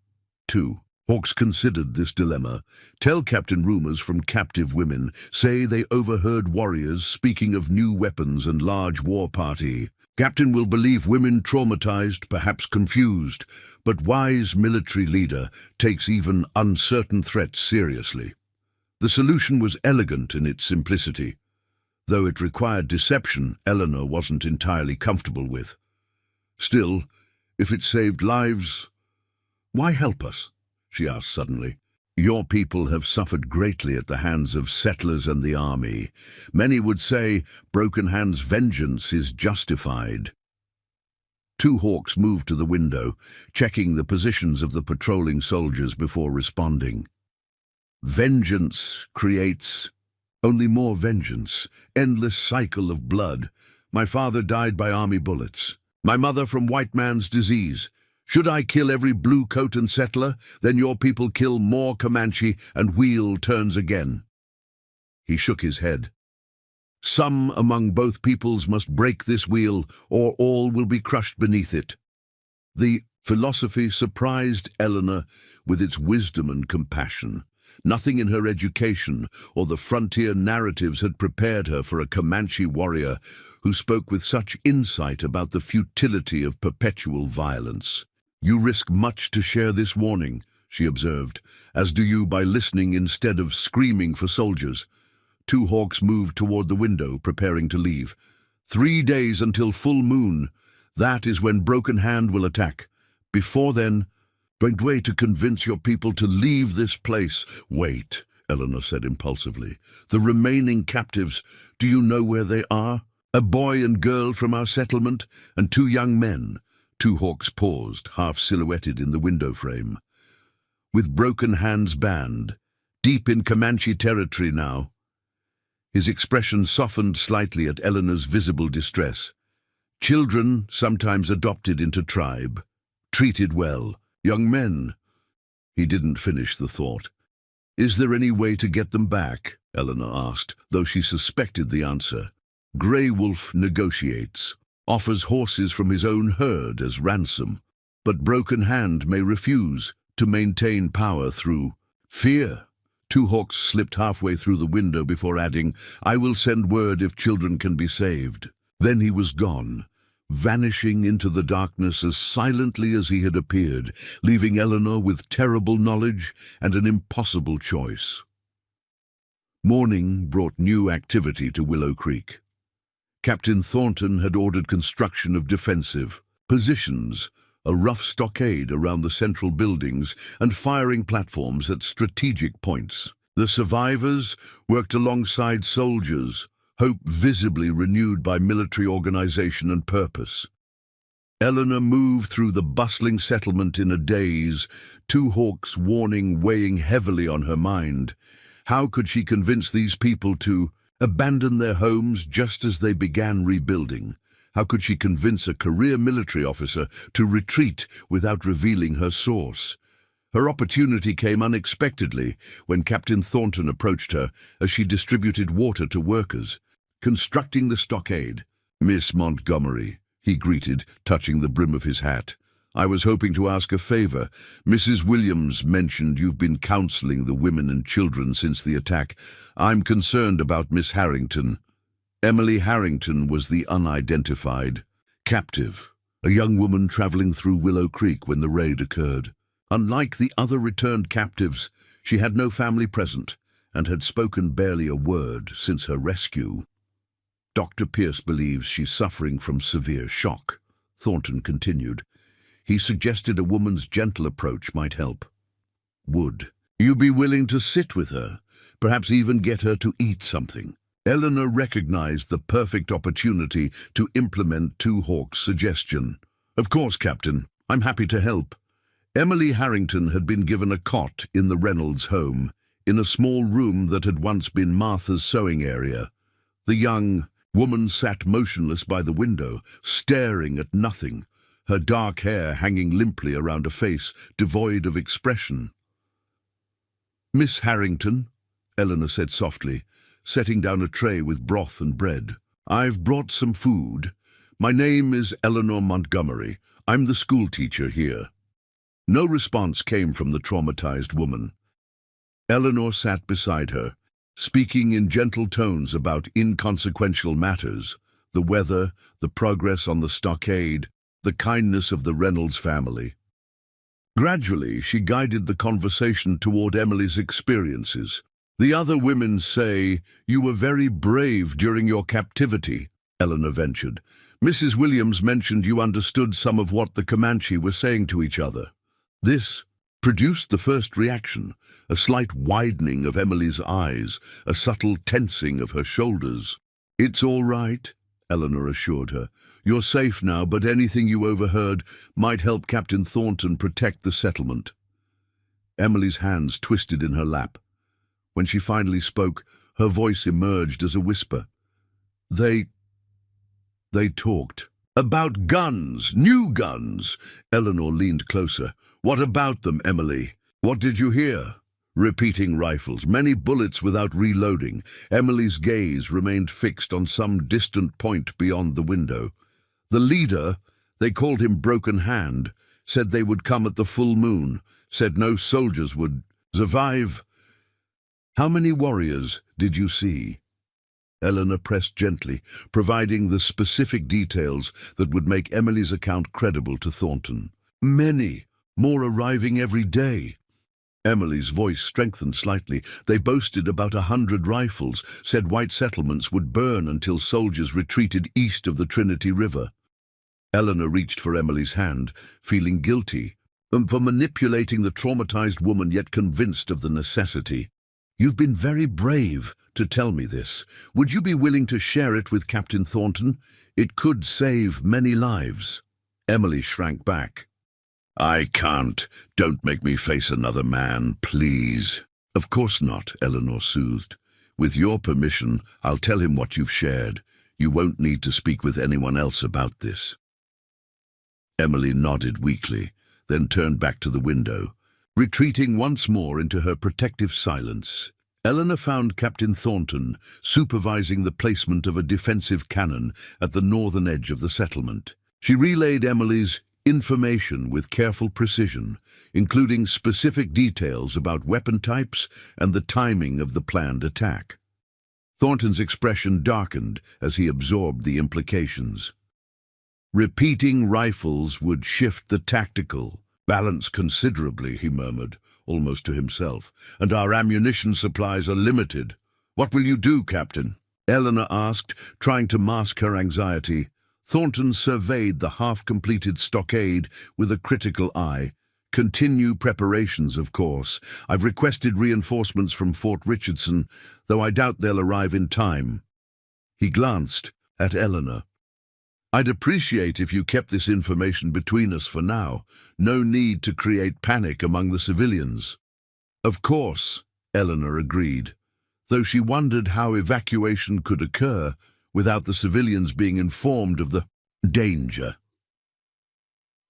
2. Hawks considered this dilemma. Tell Captain rumors from captive women. Say they overheard warriors speaking of new weapons and large war party. Captain will believe women traumatized, perhaps confused, but wise military leader takes even uncertain threats seriously. The solution was elegant in its simplicity. Though it required deception, Eleanor wasn't entirely comfortable with. Still, if it saved lives, why help us? She asked suddenly. Your people have suffered greatly at the hands of settlers and the army. Many would say Broken Hand's vengeance is justified. 2 Hawks moved to the window, checking the positions of the patrolling soldiers before responding. Vengeance creates only more vengeance, endless cycle of blood. My father died by army bullets. My mother from white man's disease. Should I kill every blue coat and settler, then your people kill more Comanche and wheel turns again. He shook his head. Some among both peoples must break this wheel, or all will be crushed beneath it. The philosophy surprised Eleanor with its wisdom and compassion. Nothing in her education or the frontier narratives had prepared her for a Comanche warrior who spoke with such insight about the futility of perpetual violence. You risk much to share this warning, she observed, as do you by listening instead of screaming for soldiers. 2 Hawks moved toward the window, preparing to leave. 3 days until full moon. That is when Broken Hand will attack. Before then, don't wait to convince your people to leave this place. Wait, Eleanor said impulsively. The remaining captives, do you know where they are? A boy and girl from our settlement, and 2 young men. 2 Hawks paused, half silhouetted in the window frame. With Broken Hand's band, deep in Comanche territory now. His expression softened slightly at Eleanor's visible distress. Children, sometimes adopted into tribe, treated well. Young men. He didn't finish the thought. Is there any way to get them back? Eleanor asked, though she suspected the answer. Grey Wolf negotiates, offers horses from his own herd as ransom, but Broken Hand may refuse to maintain power through fear. 2 Hawks slipped halfway through the window before adding, I will send word if children can be saved. Then he was gone, vanishing into the darkness as silently as he had appeared, leaving Eleanor with terrible knowledge and an impossible choice. Morning brought new activity to Willow Creek. Captain Thornton had ordered construction of defensive positions, a rough stockade around the central buildings and firing platforms at strategic points. The survivors worked alongside soldiers, hope visibly renewed by military organization and purpose. Eleanor moved through the bustling settlement in a daze, 2 Hawks' warning weighing heavily on her mind. How could she convince these people to abandon their homes just as they began rebuilding? How could she convince a career military officer to retreat without revealing her source? Her opportunity came unexpectedly when Captain Thornton approached her as she distributed water to workers. Constructing the stockade. Miss Montgomery, he greeted, touching the brim of his hat. I was hoping to ask a favor. Mrs. Williams mentioned you've been counseling the women and children since the attack. I'm concerned about Miss Harrington. Emily Harrington was the unidentified captive, a young woman traveling through Willow Creek when the raid occurred. Unlike the other returned captives, she had no family present and had spoken barely a word since her rescue. Dr. Pierce believes she's suffering from severe shock, Thornton continued. He suggested a woman's gentle approach might help. Would you be willing to sit with her, perhaps even get her to eat something? Eleanor recognized the perfect opportunity to implement 2 Hawks' suggestion. Of course, Captain. I'm happy to help. Emily Harrington had been given a cot in the Reynolds home, in a small room that had once been Martha's sewing area. The young, Woman sat motionless by the window, staring at nothing, her dark hair hanging limply around a face devoid of expression. "Miss Harrington," Eleanor said softly, setting down a tray with broth and bread. "I've brought some food. My name is Eleanor Montgomery. I'm the schoolteacher here." No response came from the traumatized woman. Eleanor sat beside her, speaking in gentle tones about inconsequential matters, the weather, the progress on the stockade, the kindness of the Reynolds family. Gradually, she guided the conversation toward Emily's experiences. "The other women say you were very brave during your captivity," Eleanor ventured. "Mrs. Williams mentioned you understood some of what the Comanche were saying to each other." This produced the first reaction, a slight widening of Emily's eyes, a subtle tensing of her shoulders. "It's all right," Eleanor assured her. "You're safe now, but anything you overheard might help Captain Thornton protect the settlement." Emily's hands twisted in her lap. When she finally spoke, her voice emerged as a whisper. They talked. "About guns, new guns." Eleanor leaned closer. "What about them, Emily? What did you hear?" "Repeating rifles, many bullets without reloading." Emily's gaze remained fixed on some distant point beyond the window. "The leader, they called him Broken Hand, said they would come at the full moon, said no soldiers would survive." "How many warriors did you see?" Eleanor pressed gently, providing the specific details that would make Emily's account credible to Thornton. "Many, more arriving every day." Emily's voice strengthened slightly. "They boasted about 100 rifles, said white settlements would burn until soldiers retreated east of the Trinity River." Eleanor reached for Emily's hand, feeling guilty for manipulating the traumatized woman, yet convinced of the necessity. "You've been very brave to tell me this. Would you be willing to share it with Captain Thornton? It could save many lives." Emily shrank back. "I can't. Don't make me face another man, please." "Of course not," Eleanor soothed. "With your permission, I'll tell him what you've shared. You won't need to speak with anyone else about this." Emily nodded weakly, then turned back to the window. Retreating once more into her protective silence, Eleanor found Captain Thornton supervising the placement of a defensive cannon at the northern edge of the settlement. She relayed Emily's information with careful precision, including specific details about weapon types and the timing of the planned attack. Thornton's expression darkened as he absorbed the implications. "Repeating rifles would shift the tactical balance considerably," he murmured, almost to himself, "and our ammunition supplies are limited. What will you do, Captain?" Eleanor asked, trying to mask her anxiety. Thornton surveyed the half-completed stockade with a critical eye. "Continue preparations, of course. I've requested reinforcements from Fort Richardson, though I doubt they'll arrive in time." He glanced at Eleanor. "I'd appreciate if you kept this information between us for now. No need to create panic among the civilians." "Of course," Eleanor agreed, though she wondered how evacuation could occur without the civilians being informed of the danger.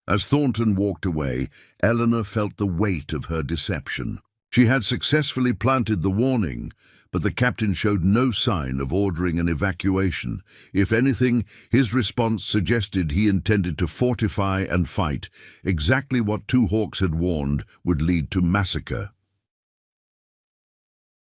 As Thornton walked away, Eleanor felt the weight of her deception. She had successfully planted the warning, but the captain showed no sign of ordering an evacuation. If anything, his response suggested he intended to fortify and fight. Exactly what Two Hawks had warned would lead to massacre.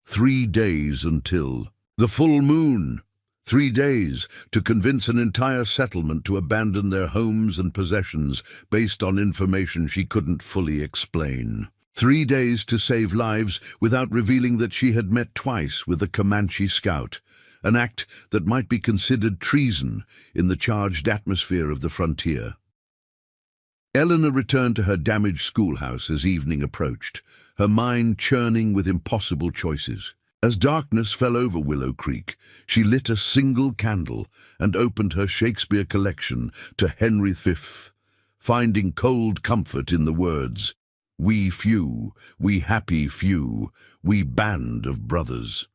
3 days until the full moon. 3 days to convince an entire settlement to abandon their homes and possessions based on information she couldn't fully explain. 3 days to save lives without revealing that she had met twice with a Comanche scout, an act that might be considered treason in the charged atmosphere of the frontier. Eleanor returned to her damaged schoolhouse as evening approached, her mind churning with impossible choices. As darkness fell over Willow Creek, she lit a single candle and opened her Shakespeare collection to Henry V, finding cold comfort in the words, "We few, we happy few, we band of brothers."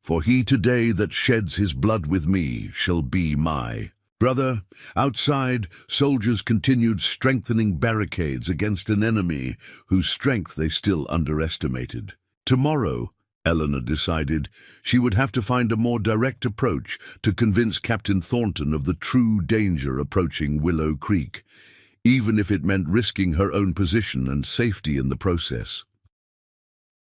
For he today that sheds his blood with me shall be my brother. Outside, soldiers continued strengthening barricades against an enemy whose strength they still underestimated. Tomorrow, Eleanor decided, she would have to find a more direct approach to convince Captain Thornton of the true danger approaching Willow Creek, even if it meant risking her own position and safety in the process.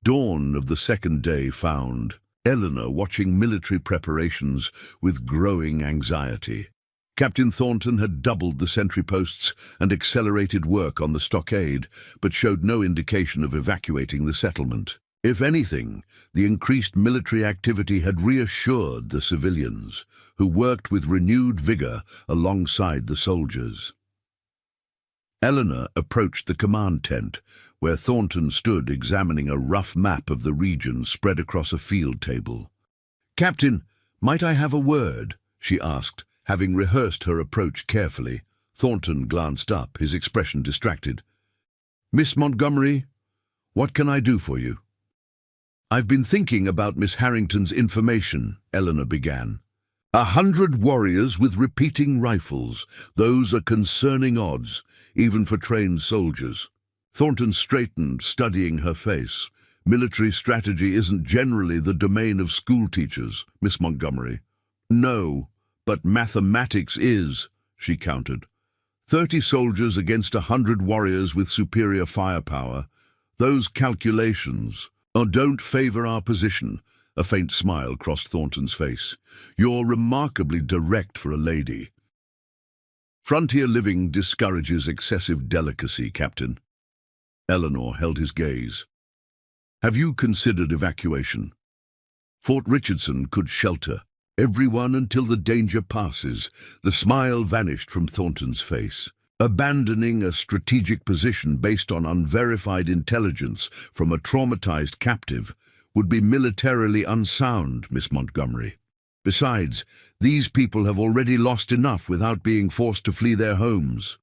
Dawn of the second day found Eleanor watching military preparations with growing anxiety. Captain Thornton had doubled the sentry posts and accelerated work on the stockade, but showed no indication of evacuating the settlement. If anything, the increased military activity had reassured the civilians, who worked with renewed vigor alongside the soldiers. Eleanor approached the command tent, where Thornton stood examining a rough map of the region spread across a field table. "Captain, might I have a word?" she asked, having rehearsed her approach carefully. Thornton glanced up, his expression distracted. "Miss Montgomery, what can I do for you?" "I've been thinking about Miss Harrington's information," Eleanor began. 100 warriors with repeating rifles. Those are concerning odds, even for trained soldiers. Thornton straightened, studying her face. "Military strategy isn't generally the domain of school teachers, Miss Montgomery." "No, but mathematics is," she countered. 30 soldiers against 100 warriors with superior firepower. Those calculations don't favor our position." A faint smile crossed Thornton's face. "You're remarkably direct for a lady." "Frontier living discourages excessive delicacy, Captain." Eleanor held his gaze. "Have you considered evacuation? Fort Richardson could shelter everyone until the danger passes." The smile vanished from Thornton's face. "Abandoning a strategic position based on unverified intelligence from a traumatized captive would be militarily unsound, Miss Montgomery. Besides, these people have already lost enough without being forced to flee their homes.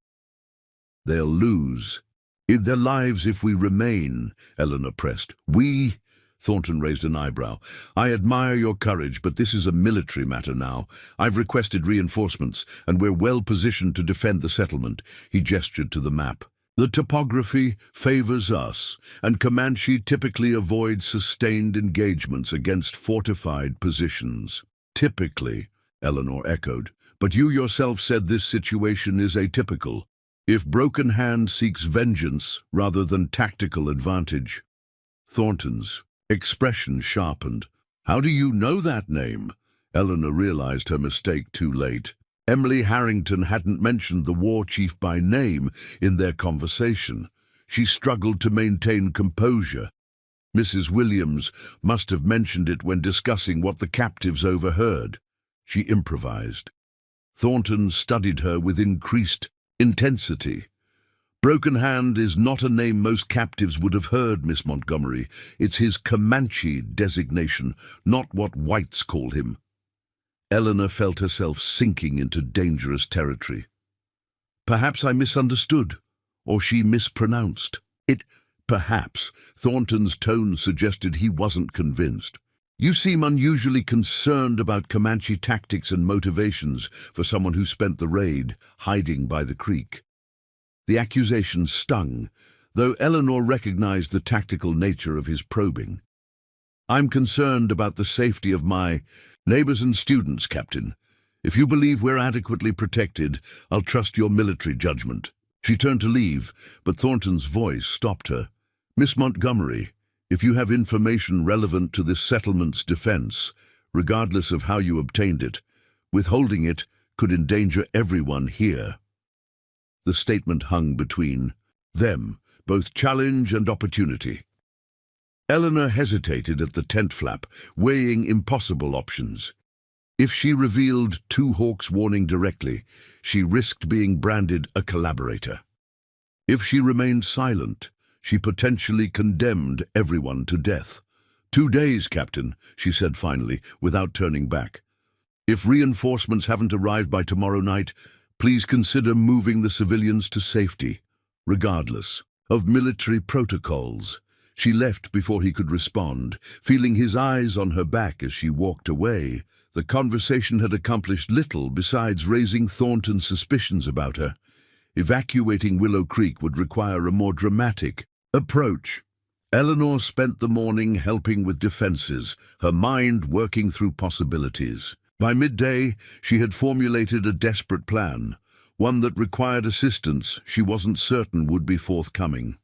They'll lose in their lives if we remain," Eleanor pressed. "We?" Thornton raised an eyebrow. "I admire your courage, but this is a military matter now. I've requested reinforcements, and we're well positioned to defend the settlement." He gestured to the map. "The topography favors us, and Comanche typically avoids sustained engagements against fortified positions." "Typically," Eleanor echoed. "But you yourself said this situation is atypical. If Broken Hand seeks vengeance rather than tactical advantage." Thornton's expression sharpened. "How do you know that name?" Eleanor realized her mistake too late. Emily Harrington hadn't mentioned the war chief by name in their conversation. She struggled to maintain composure. Mrs. Williams must have mentioned it when discussing what the captives overheard. She improvised. Thornton studied her with increased intensity. "Broken Hand is not a name most captives would have heard, Miss Montgomery. It's his Comanche designation, not what whites call him." Eleanor felt herself sinking into dangerous territory. "Perhaps I misunderstood, or she mispronounced it." "Perhaps." Thornton's tone suggested he wasn't convinced. "You seem unusually concerned about Comanche tactics and motivations for someone who spent the raid hiding by the creek." The accusation stung, though Eleanor recognized the tactical nature of his probing. "I'm concerned about the safety of my neighbors and students, Captain. If you believe we're adequately protected, I'll trust your military judgment." She turned to leave, but Thornton's voice stopped her. "Miss Montgomery, if you have information relevant to this settlement's defense, regardless of how you obtained it, withholding it could endanger everyone here." The statement hung between them, both challenge and opportunity. Eleanor hesitated at the tent flap, weighing impossible options. If she revealed Two Hawks' warning directly, she risked being branded a collaborator. If she remained silent, she potentially condemned everyone to death. 2 days, Captain," she said finally, without turning back. "If reinforcements haven't arrived by tomorrow night, please consider moving the civilians to safety, regardless of military protocols." She left before he could respond, feeling his eyes on her back as she walked away. The conversation had accomplished little besides raising Thornton's suspicions about her. Evacuating Willow Creek would require a more dramatic approach. Eleanor spent the morning helping with defenses, her mind working through possibilities. By midday, she had formulated a desperate plan, one that required assistance she wasn't certain would be forthcoming.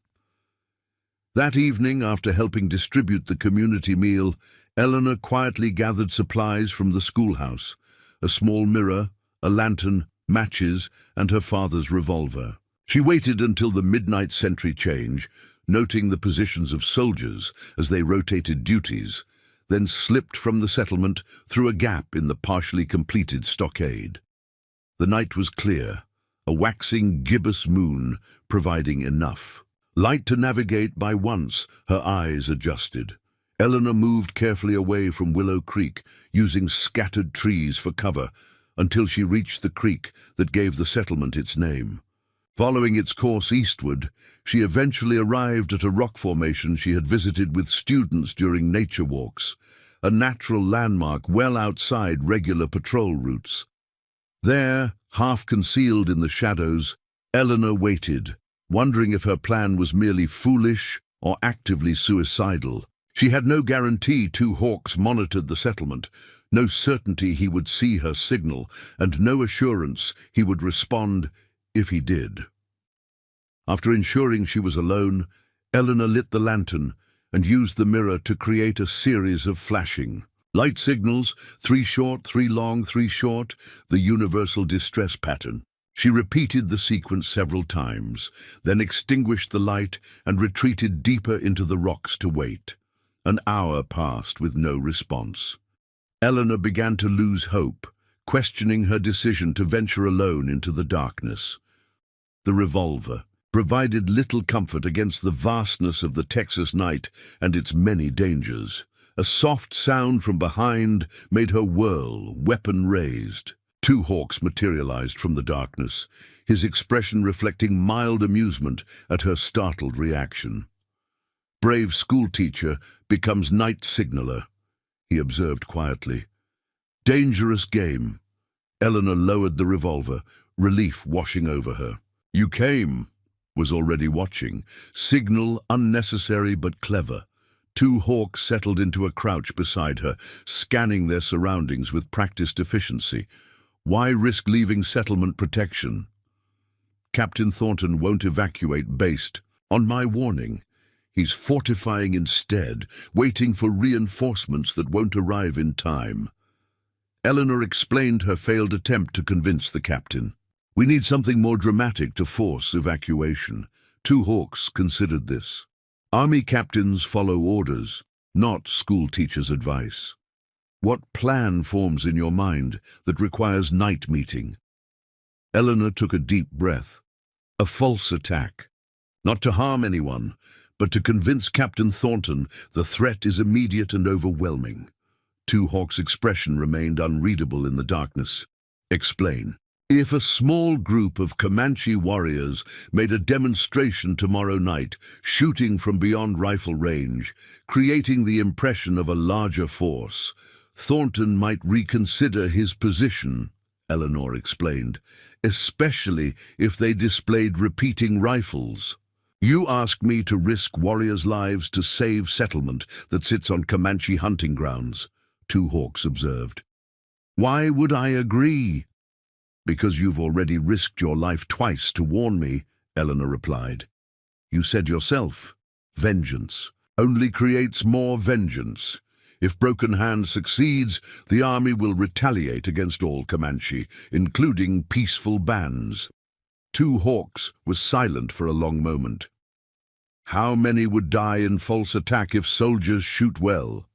That evening, after helping distribute the community meal, Eleanor quietly gathered supplies from the schoolhouse, a small mirror, a lantern, matches, and her father's revolver. She waited until the midnight sentry change, noting the positions of soldiers as they rotated duties, then slipped from the settlement through a gap in the partially completed stockade. The night was clear, a waxing gibbous moon providing enough light to navigate by once her eyes adjusted. Eleanor moved carefully away from Willow Creek, using scattered trees for cover, until she reached the creek that gave the settlement its name. Following its course eastward, she eventually arrived at a rock formation she had visited with students during nature walks, a natural landmark well outside regular patrol routes. There, half concealed in the shadows, Eleanor waited, wondering if her plan was merely foolish or actively suicidal. She had no guarantee Two Hawks monitored the settlement, no certainty he would see her signal, and no assurance he would respond if he did. After ensuring she was alone, Eleanor lit the lantern and used the mirror to create a series of flashing light signals, 3 short, 3 long, 3 short, the universal distress pattern. She repeated the sequence several times, then extinguished the light and retreated deeper into the rocks to wait. An hour passed with no response. Eleanor began to lose hope, questioning her decision to venture alone into the darkness. The revolver provided little comfort against the vastness of the Texas night and its many dangers. A soft sound from behind made her whirl, weapon raised. Two Hawks materialized from the darkness, his expression reflecting mild amusement at her startled reaction. "Brave schoolteacher becomes night signaler," he observed quietly. "Dangerous game." Eleanor lowered the revolver, relief washing over her. "You came," was already watching. Signal unnecessary but clever. Two Hawks settled into a crouch beside her, scanning their surroundings with practiced efficiency. Why risk leaving settlement protection? "Captain Thornton won't evacuate based on my warning. He's fortifying instead, waiting for reinforcements that won't arrive in time." Eleanor explained her failed attempt to convince the captain. "We need something more dramatic to force evacuation." Two Hawks considered this. "Army captains follow orders, not school teachers' advice. What plan forms in your mind that requires night meeting?" Eleanor took a deep breath. "A false attack. Not to harm anyone, but to convince Captain Thornton the threat is immediate and overwhelming." Two Hawks' expression remained unreadable in the darkness. "Explain." "If a small group of Comanche warriors made a demonstration tomorrow night, shooting from beyond rifle range, creating the impression of a larger force, Thornton might reconsider his position," Eleanor explained, "especially if they displayed repeating rifles. You ask me to risk warriors' lives to save settlement that sits on Comanche hunting grounds," Two Hawks observed. "Why would I agree?" "Because you've already risked your life twice to warn me," Eleanor replied. "You said yourself, vengeance only creates more vengeance. If Broken Hand succeeds, the army will retaliate against all Comanche, including peaceful bands." Two Hawks was silent for a long moment. "How many would die in false attack if soldiers shoot well?"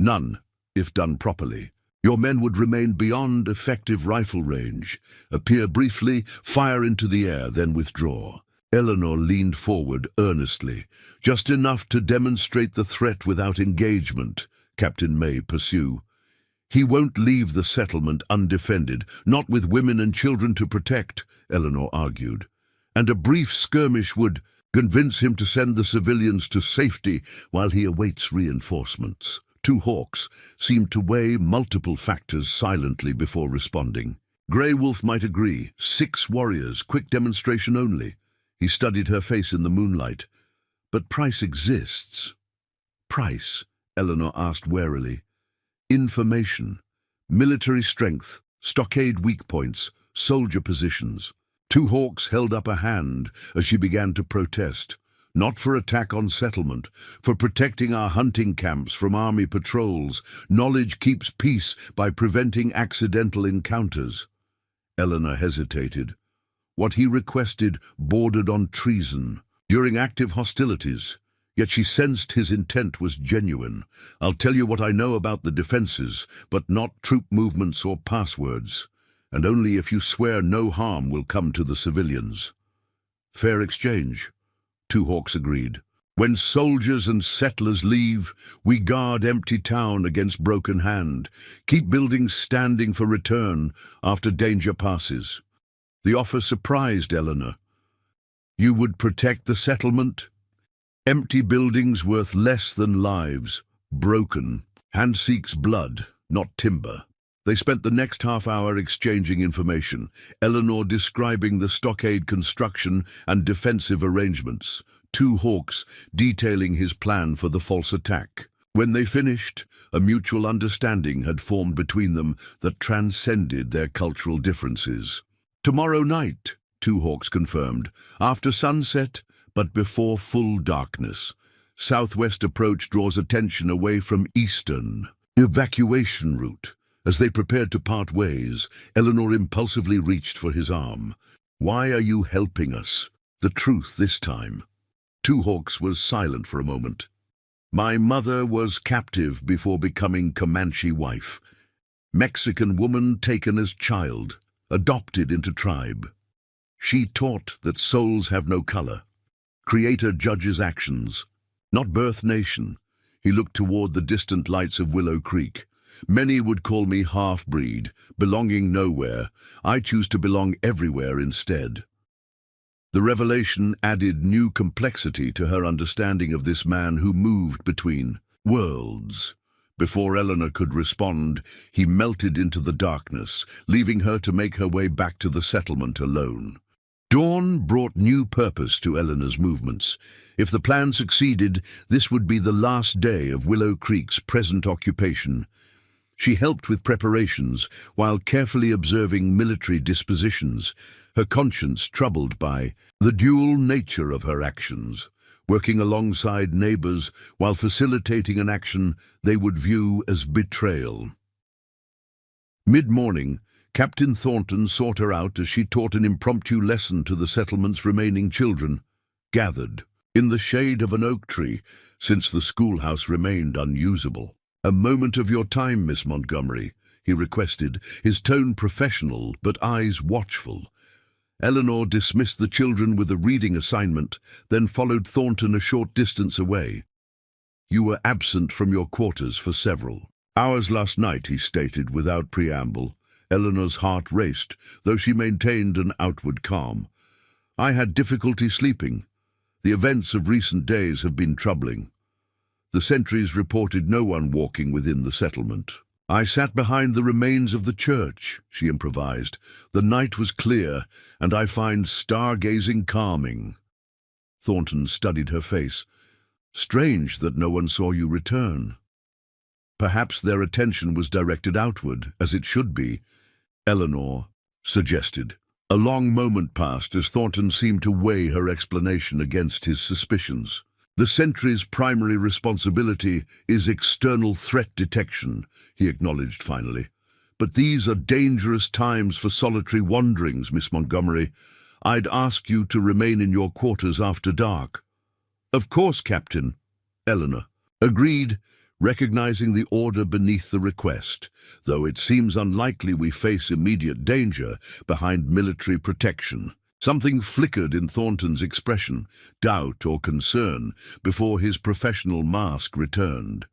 "None, if done properly. Your men would remain beyond effective rifle range, appear briefly, fire into the air, then withdraw." Eleanor leaned forward earnestly. "Just enough to demonstrate the threat without engagement," Captain May pursue. "He won't leave the settlement undefended, not with women and children to protect," Eleanor argued. "And a brief skirmish would..." Convince him to send the civilians to safety while he awaits reinforcements. Two hawks seemed to weigh multiple factors silently before responding. Grey Wolf might agree. 6 warriors, quick demonstration only. He studied her face in the moonlight. But price exists. Price, Eleanor asked warily. Information, military strength, stockade weak points, soldier positions. Two hawks held up a hand as she began to protest. Not for attack on settlement, for protecting our hunting camps from army patrols. Knowledge keeps peace by preventing accidental encounters. Eleanor hesitated. What he requested bordered on treason during active hostilities, yet she sensed his intent was genuine. I'll tell you what I know about the defenses, but not troop movements or passwords, and only if you swear no harm will come to the civilians. Fair exchange. Two hawks agreed. When soldiers and settlers leave, we guard empty town against broken hand, keep buildings standing for return after danger passes. The offer surprised Eleanor. You would protect the settlement? Empty buildings worth less than lives, broken. Hand seeks blood, not timber. They spent the next half-hour exchanging information, Eleanor describing the stockade construction and defensive arrangements, Two Hawks detailing his plan for the false attack. When they finished, a mutual understanding had formed between them that transcended their cultural differences. Tomorrow night, Two Hawks confirmed, after sunset, but before full darkness. Southwest approach draws attention away from eastern evacuation route. As they prepared to part ways, Eleanor impulsively reached for his arm. Why are you helping us? The truth this time. Two Hawks was silent for a moment. My mother was captive before becoming Comanche wife. Mexican woman taken as child, adopted into tribe. She taught that souls have no color. Creator judges actions, not birth nation. He looked toward the distant lights of Willow Creek. Many would call me half-breed, belonging nowhere. I choose to belong everywhere instead. The revelation added new complexity to her understanding of this man who moved between worlds. Before Eleanor could respond, he melted into the darkness, leaving her to make her way back to the settlement alone. Dawn brought new purpose to Eleanor's movements. If the plan succeeded, this would be the last day of Willow Creek's present occupation. She helped with preparations while carefully observing military dispositions, her conscience troubled by the dual nature of her actions, working alongside neighbors while facilitating an action they would view as betrayal. Mid-morning, Captain Thornton sought her out as she taught an impromptu lesson to the settlement's remaining children, gathered in the shade of an oak tree, since the schoolhouse remained unusable. A moment of your time, Miss Montgomery, he requested, his tone professional but eyes watchful. Eleanor dismissed the children with a reading assignment, then followed Thornton a short distance away. You were absent from your quarters for several hours last night, he stated without preamble. Eleanor's heart raced, though she maintained an outward calm. I had difficulty sleeping. The events of recent days have been troubling. The sentries reported no one walking within the settlement. I sat behind the remains of the church, she improvised. The night was clear, and I find stargazing calming. Thornton studied her face. Strange that no one saw you return. Perhaps their attention was directed outward, as it should be, Eleanor suggested. A long moment passed as Thornton seemed to weigh her explanation against his suspicions. The sentry's primary responsibility is external threat detection, he acknowledged finally. But these are dangerous times for solitary wanderings, Miss Montgomery. I'd ask you to remain in your quarters after dark. Of course, Captain. Eleanor agreed, recognizing the order beneath the request, though it seems unlikely we face immediate danger behind military protection. Something flickered in Thornton's expression, doubt or concern, before his professional mask returned.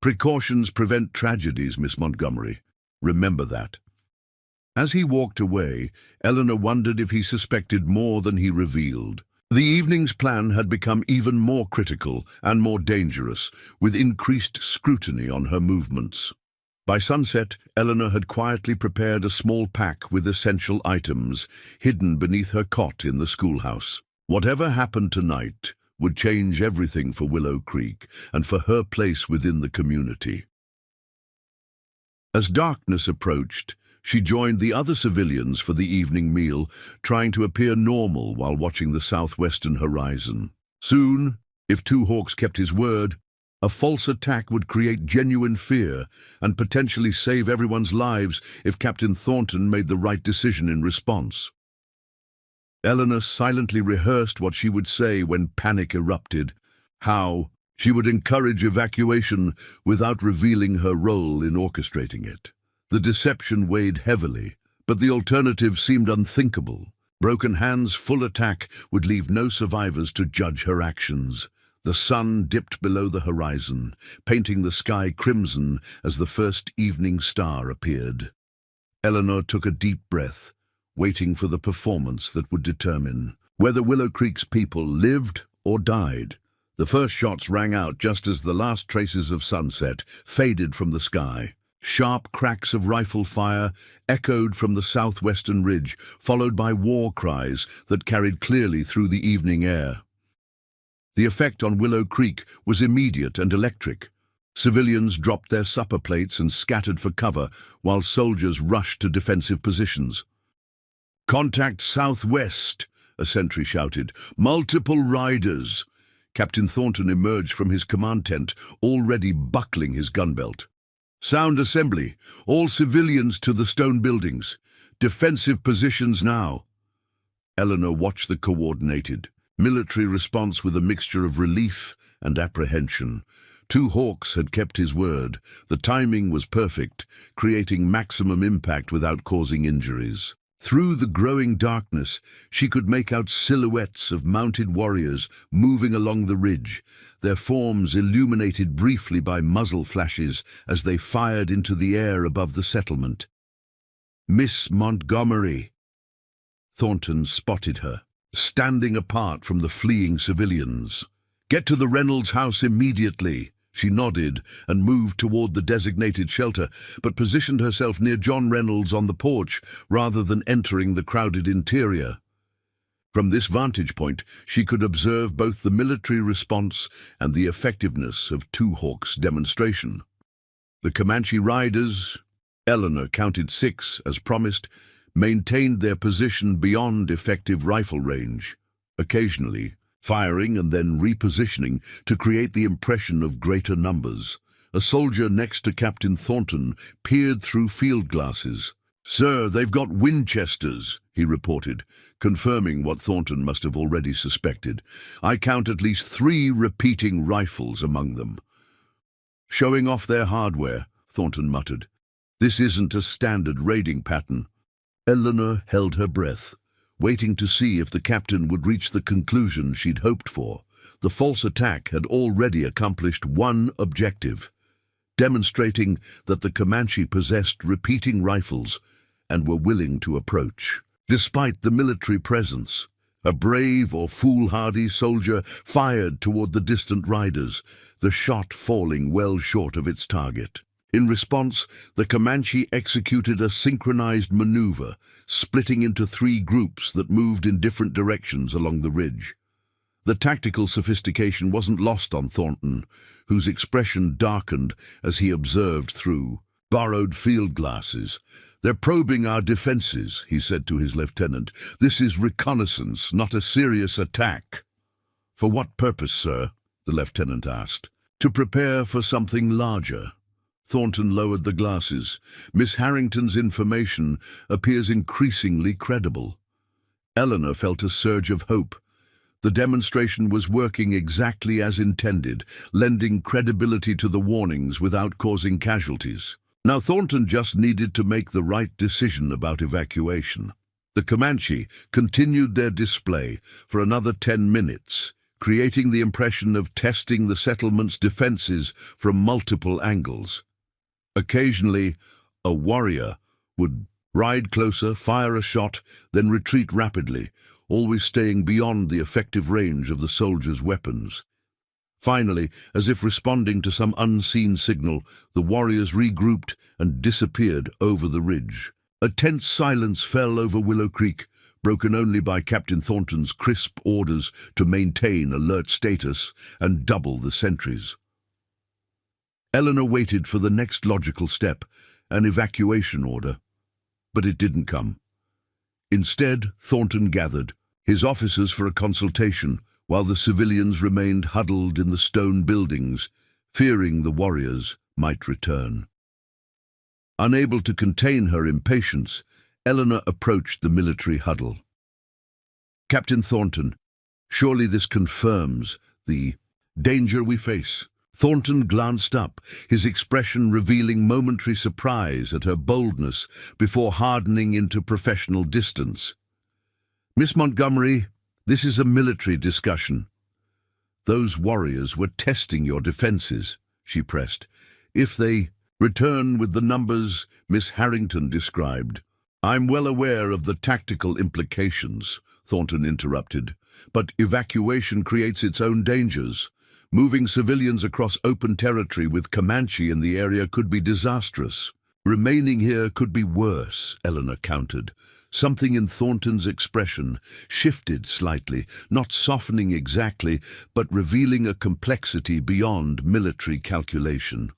Precautions prevent tragedies, Miss Montgomery. Remember that. As he walked away, Eleanor wondered if he suspected more than he revealed. The evening's plan had become even more critical and more dangerous, with increased scrutiny on her movements. By sunset, Eleanor had quietly prepared a small pack with essential items, hidden beneath her cot in the schoolhouse. Whatever happened tonight would change everything for Willow Creek and for her place within the community. As darkness approached, she joined the other civilians for the evening meal, trying to appear normal while watching the southwestern horizon. Soon, if Two Hawks kept his word, a false attack would create genuine fear and potentially save everyone's lives if Captain Thornton made the right decision in response. Eleanor silently rehearsed what she would say when panic erupted, how she would encourage evacuation without revealing her role in orchestrating it. The deception weighed heavily, but the alternative seemed unthinkable. Broken Hand's full attack would leave no survivors to judge her actions. The sun dipped below the horizon, painting the sky crimson as the first evening star appeared. Eleanor took a deep breath, waiting for the performance that would determine whether Willow Creek's people lived or died. The first shots rang out just as the last traces of sunset faded from the sky. Sharp cracks of rifle fire echoed from the southwestern ridge, followed by war cries that carried clearly through the evening air. The effect on Willow Creek was immediate and electric. Civilians dropped their supper plates and scattered for cover, while soldiers rushed to defensive positions. "Contact southwest," a sentry shouted. "Multiple riders." Captain Thornton emerged from his command tent, already buckling his gun belt. "Sound assembly. All civilians to the stone buildings. Defensive positions now." Eleanor watched the coordinated military response with a mixture of relief and apprehension. Two Hawks had kept his word. The timing was perfect, creating maximum impact without causing injuries. Through the growing darkness, she could make out silhouettes of mounted warriors moving along the ridge, their forms illuminated briefly by muzzle flashes as they fired into the air above the settlement. "Miss Montgomery." Thornton spotted her, standing apart from the fleeing civilians. "Get to the Reynolds house immediately." She nodded and moved toward the designated shelter, but positioned herself near John Reynolds on the porch rather than entering the crowded interior. From this vantage point, she could observe both the military response and the effectiveness of Two Hawks' demonstration. The Comanche riders, Eleanor counted 6 as promised, maintained their position beyond effective rifle range, occasionally firing and then repositioning to create the impression of greater numbers. A soldier next to Captain Thornton peered through field glasses. "Sir, they've got Winchesters," he reported, confirming what Thornton must have already suspected. "I count at least 3 repeating rifles among them." "Showing off their hardware," Thornton muttered. "This isn't a standard raiding pattern." Eleanor held her breath, waiting to see if the captain would reach the conclusion she'd hoped for. The false attack had already accomplished one objective, demonstrating that the Comanche possessed repeating rifles and were willing to approach. Despite the military presence, a brave or foolhardy soldier fired toward the distant riders, the shot falling well short of its target. In response, the Comanche executed a synchronized maneuver, splitting into 3 groups that moved in different directions along the ridge. The tactical sophistication wasn't lost on Thornton, whose expression darkened as he observed through borrowed field glasses. "They're probing our defenses," he said to his lieutenant. "This is reconnaissance, not a serious attack." "For what purpose, sir?" the lieutenant asked. "To prepare for something larger." Thornton lowered the glasses. "Miss Harrington's information appears increasingly credible." Eleanor felt a surge of hope. The demonstration was working exactly as intended, lending credibility to the warnings without causing casualties. Now Thornton just needed to make the right decision about evacuation. The Comanche continued their display for another 10 minutes, creating the impression of testing the settlement's defenses from multiple angles. Occasionally, a warrior would ride closer, fire a shot, then retreat rapidly, always staying beyond the effective range of the soldiers' weapons. Finally, as if responding to some unseen signal, the warriors regrouped and disappeared over the ridge. A tense silence fell over Willow Creek, broken only by Captain Thornton's crisp orders to maintain alert status and double the sentries. Eleanor waited for the next logical step, an evacuation order. But it didn't come. Instead, Thornton gathered his officers for a consultation, while the civilians remained huddled in the stone buildings, fearing the warriors might return. Unable to contain her impatience, Eleanor approached the military huddle. "Captain Thornton, surely this confirms the danger we face." Thornton glanced up, his expression revealing momentary surprise at her boldness before hardening into professional distance. "Miss Montgomery, this is a military discussion." "Those warriors were testing your defenses," she pressed. "If they return with the numbers Miss Harrington described—" "I'm well aware of the tactical implications," Thornton interrupted, "but evacuation creates its own dangers. Moving civilians across open territory with Comanche in the area could be disastrous. Remaining here could be worse," Eleanor countered. Something in Thornton's expression shifted slightly, not softening exactly, but revealing a complexity beyond military calculation.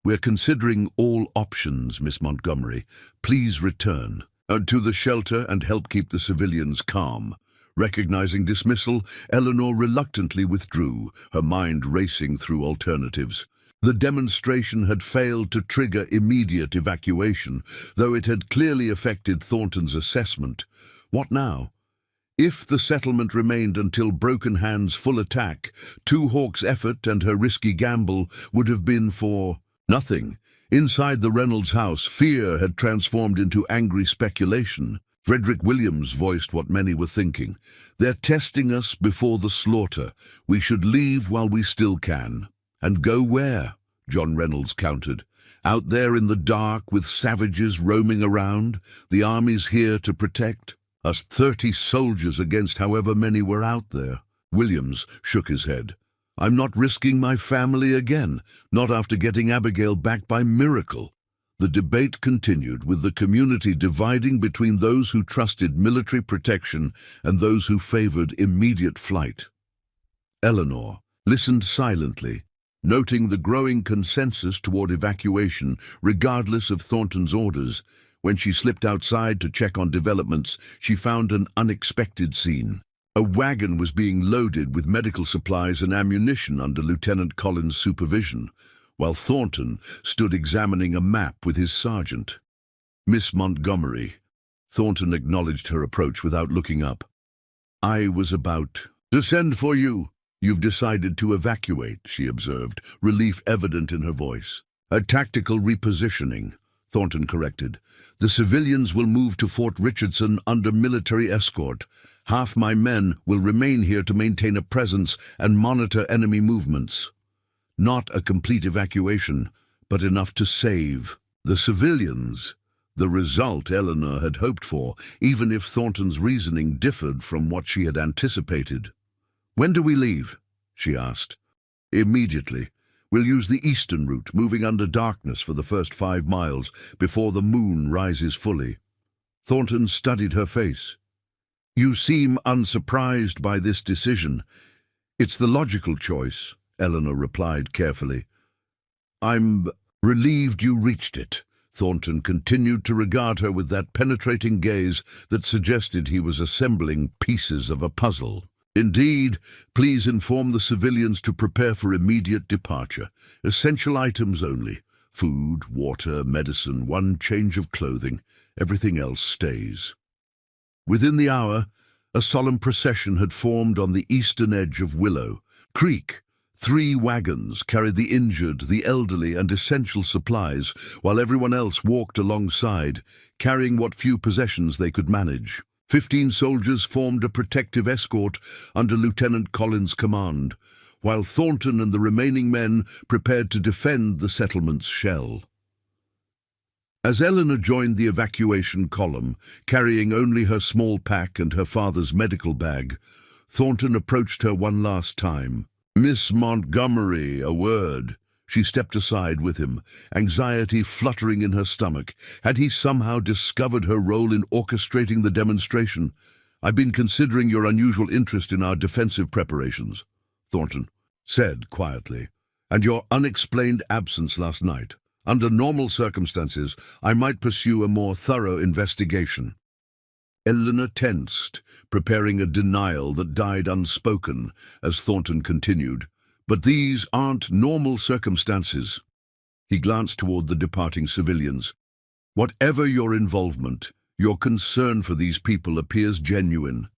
"We're considering all options, Miss Montgomery. Please return to the shelter and help keep the civilians calm." Recognizing dismissal, Eleanor reluctantly withdrew, her mind racing through alternatives. The demonstration had failed to trigger immediate evacuation, though it had clearly affected Thornton's assessment. What now? If the settlement remained until Broken Hand's full attack, Two Hawks' effort and her risky gamble would have been for nothing. Inside the Reynolds house, fear had transformed into angry speculation. Frederick Williams voiced what many were thinking. "They're testing us before the slaughter. We should leave while we still can." "And go where?" John Reynolds countered. "Out there in the dark with savages roaming around? The army's here to protect us 30 soldiers against however many were out there." Williams shook his head. "I'm not risking my family again, not after getting Abigail back by miracle." The debate continued, with the community dividing between those who trusted military protection and those who favored immediate flight. Eleanor listened silently, noting the growing consensus toward evacuation, regardless of Thornton's orders. When she slipped outside to check on developments, she found an unexpected scene. A wagon was being loaded with medical supplies and ammunition under Lieutenant Collins' supervision, while Thornton stood examining a map with his sergeant. "Miss Montgomery," Thornton acknowledged her approach without looking up. "I was about to send for you." "You've decided to evacuate," she observed, relief evident in her voice. "A tactical repositioning," Thornton corrected. "The civilians will move to Fort Richardson under military escort. Half my men will remain here to maintain a presence and monitor enemy movements. Not a complete evacuation, but enough to save the civilians." The result Eleanor had hoped for, even if Thornton's reasoning differed from what she had anticipated. "When do we leave?" she asked. "Immediately. We'll use the eastern route, moving under darkness for the first 5 miles before the moon rises fully." Thornton studied her face. "You seem unsurprised by this decision." "It's the logical choice," Eleanor replied carefully. "I'm relieved you reached it." Thornton continued to regard her with that penetrating gaze that suggested he was assembling pieces of a puzzle. "Indeed, please inform the civilians to prepare for immediate departure. Essential items only. Food, water, medicine, 1 change of clothing. Everything else stays." Within the hour, a solemn procession had formed on the eastern edge of Willow Creek. 3 wagons carried the injured, the elderly, and essential supplies, while everyone else walked alongside, carrying what few possessions they could manage. 15 soldiers formed a protective escort under Lieutenant Collins' command, while Thornton and the remaining men prepared to defend the settlement's shell. As Eleanor joined the evacuation column, carrying only her small pack and her father's medical bag, Thornton approached her one last time. "Miss Montgomery, a word." She stepped aside with him, anxiety fluttering in her stomach. Had he somehow discovered her role in orchestrating the demonstration? "I've been considering your unusual interest in our defensive preparations," Thornton said quietly, "and your unexplained absence last night. Under normal circumstances, I might pursue a more thorough investigation." Eleanor tensed, preparing a denial that died unspoken as Thornton continued. "But these aren't normal circumstances." He glanced toward the departing civilians. "Whatever your involvement, your concern for these people appears genuine.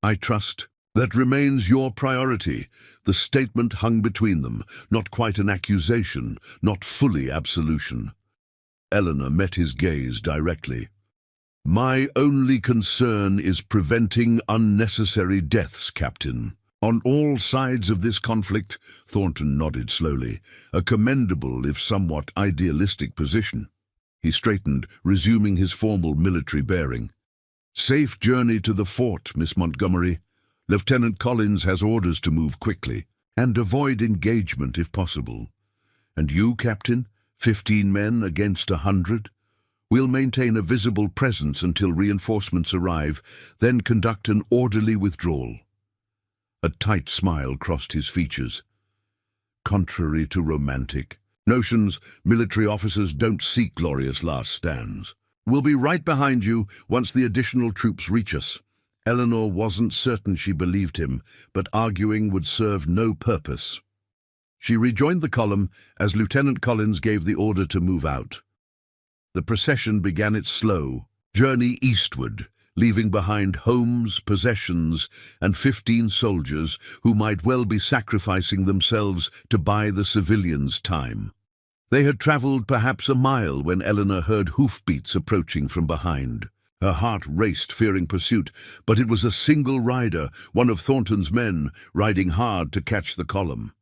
I trust that remains your priority." The statement hung between them, not quite an accusation, not fully absolution. Eleanor met his gaze directly. "My only concern is preventing unnecessary deaths, Captain. On all sides of this conflict," Thornton nodded slowly, "a commendable if somewhat idealistic position." He straightened, resuming his formal military bearing. "Safe journey to the fort, Miss Montgomery. Lieutenant Collins has orders to move quickly, and avoid engagement if possible. And you, Captain, 15 men against 100? We'll maintain a visible presence until reinforcements arrive, then conduct an orderly withdrawal." A tight smile crossed his features. Contrary to romantic notions, military officers don't seek glorious last stands. "We'll be right behind you once the additional troops reach us." Eleanor wasn't certain she believed him, but arguing would serve no purpose. She rejoined the column as Lieutenant Collins gave the order to move out. The procession began its slow journey eastward, leaving behind homes, possessions, and 15 soldiers who might well be sacrificing themselves to buy the civilians time. They had traveled perhaps a mile when Eleanor heard hoofbeats approaching from behind. Her heart raced, fearing pursuit, but it was a single rider, one of Thornton's men, riding hard to catch the column.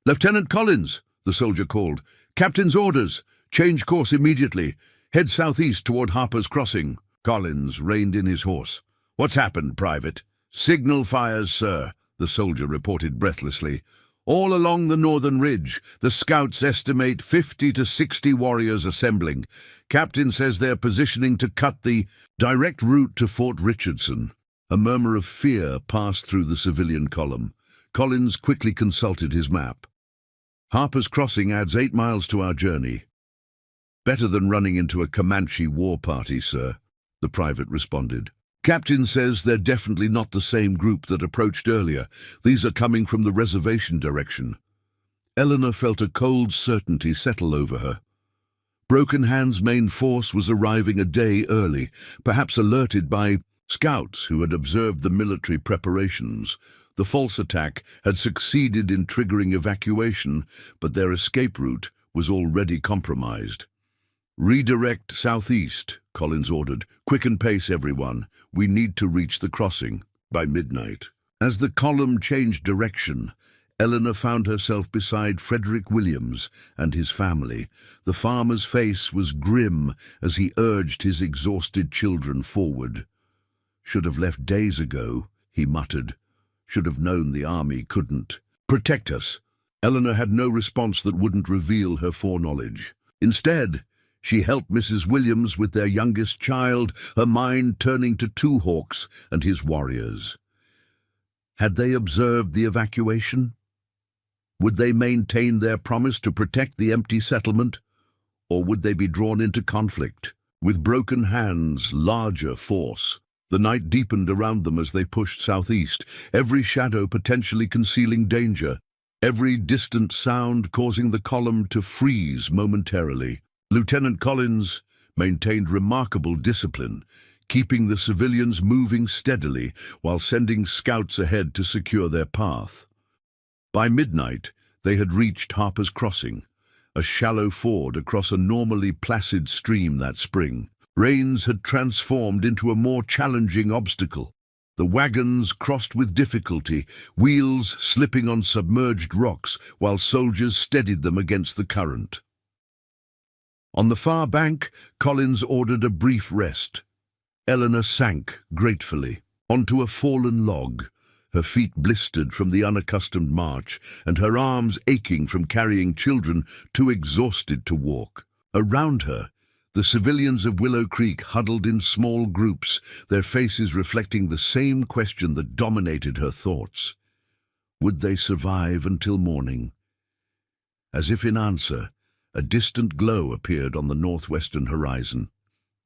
"Lieutenant Collins," the soldier called. "Captain's orders. Change course immediately. Head southeast toward Harper's Crossing." Collins reined in his horse. "What's happened, Private?" "Signal fires, sir," the soldier reported breathlessly. "All along the northern ridge. The scouts estimate 50 to 60 warriors assembling. Captain says they're positioning to cut the direct route to Fort Richardson." A murmur of fear passed through the civilian column. Collins quickly consulted his map. "Harper's Crossing adds 8 miles to our journey." "Better than running into a Comanche war party, sir," the private responded. "Captain says they're definitely not the same group that approached earlier. These are coming from the reservation direction." Eleanor felt a cold certainty settle over her. Broken Hand's main force was arriving a day early, perhaps alerted by scouts who had observed the military preparations. The false attack had succeeded in triggering evacuation, but their escape route was already compromised. "Redirect southeast," Collins ordered. "Quicken pace, everyone. We need to reach the crossing by midnight." As the column changed direction, Eleanor found herself beside Frederick Williams and his family. The farmer's face was grim as he urged his exhausted children forward. "Should have left days ago," he muttered. "Should have known the army couldn't protect us." Eleanor had no response that wouldn't reveal her foreknowledge. Instead, she helped Mrs. Williams with their youngest child, her mind turning to Two Hawks and his warriors. Had they observed the evacuation? Would they maintain their promise to protect the empty settlement? Or would they be drawn into conflict with Broken Hand's larger force? The night deepened around them as they pushed southeast, every shadow potentially concealing danger, every distant sound causing the column to freeze momentarily. Lieutenant Collins maintained remarkable discipline, keeping the civilians moving steadily while sending scouts ahead to secure their path. By midnight, they had reached Harper's Crossing, a shallow ford across a normally placid stream that spring. Rains had transformed into a more challenging obstacle. The wagons crossed with difficulty, wheels slipping on submerged rocks while soldiers steadied them against the current. On the far bank, Collins ordered a brief rest. Eleanor sank gratefully onto a fallen log, her feet blistered from the unaccustomed march and her arms aching from carrying children too exhausted to walk. Around her, the civilians of Willow Creek huddled in small groups, their faces reflecting the same question that dominated her thoughts. Would they survive until morning? As if in answer, a distant glow appeared on the northwestern horizon.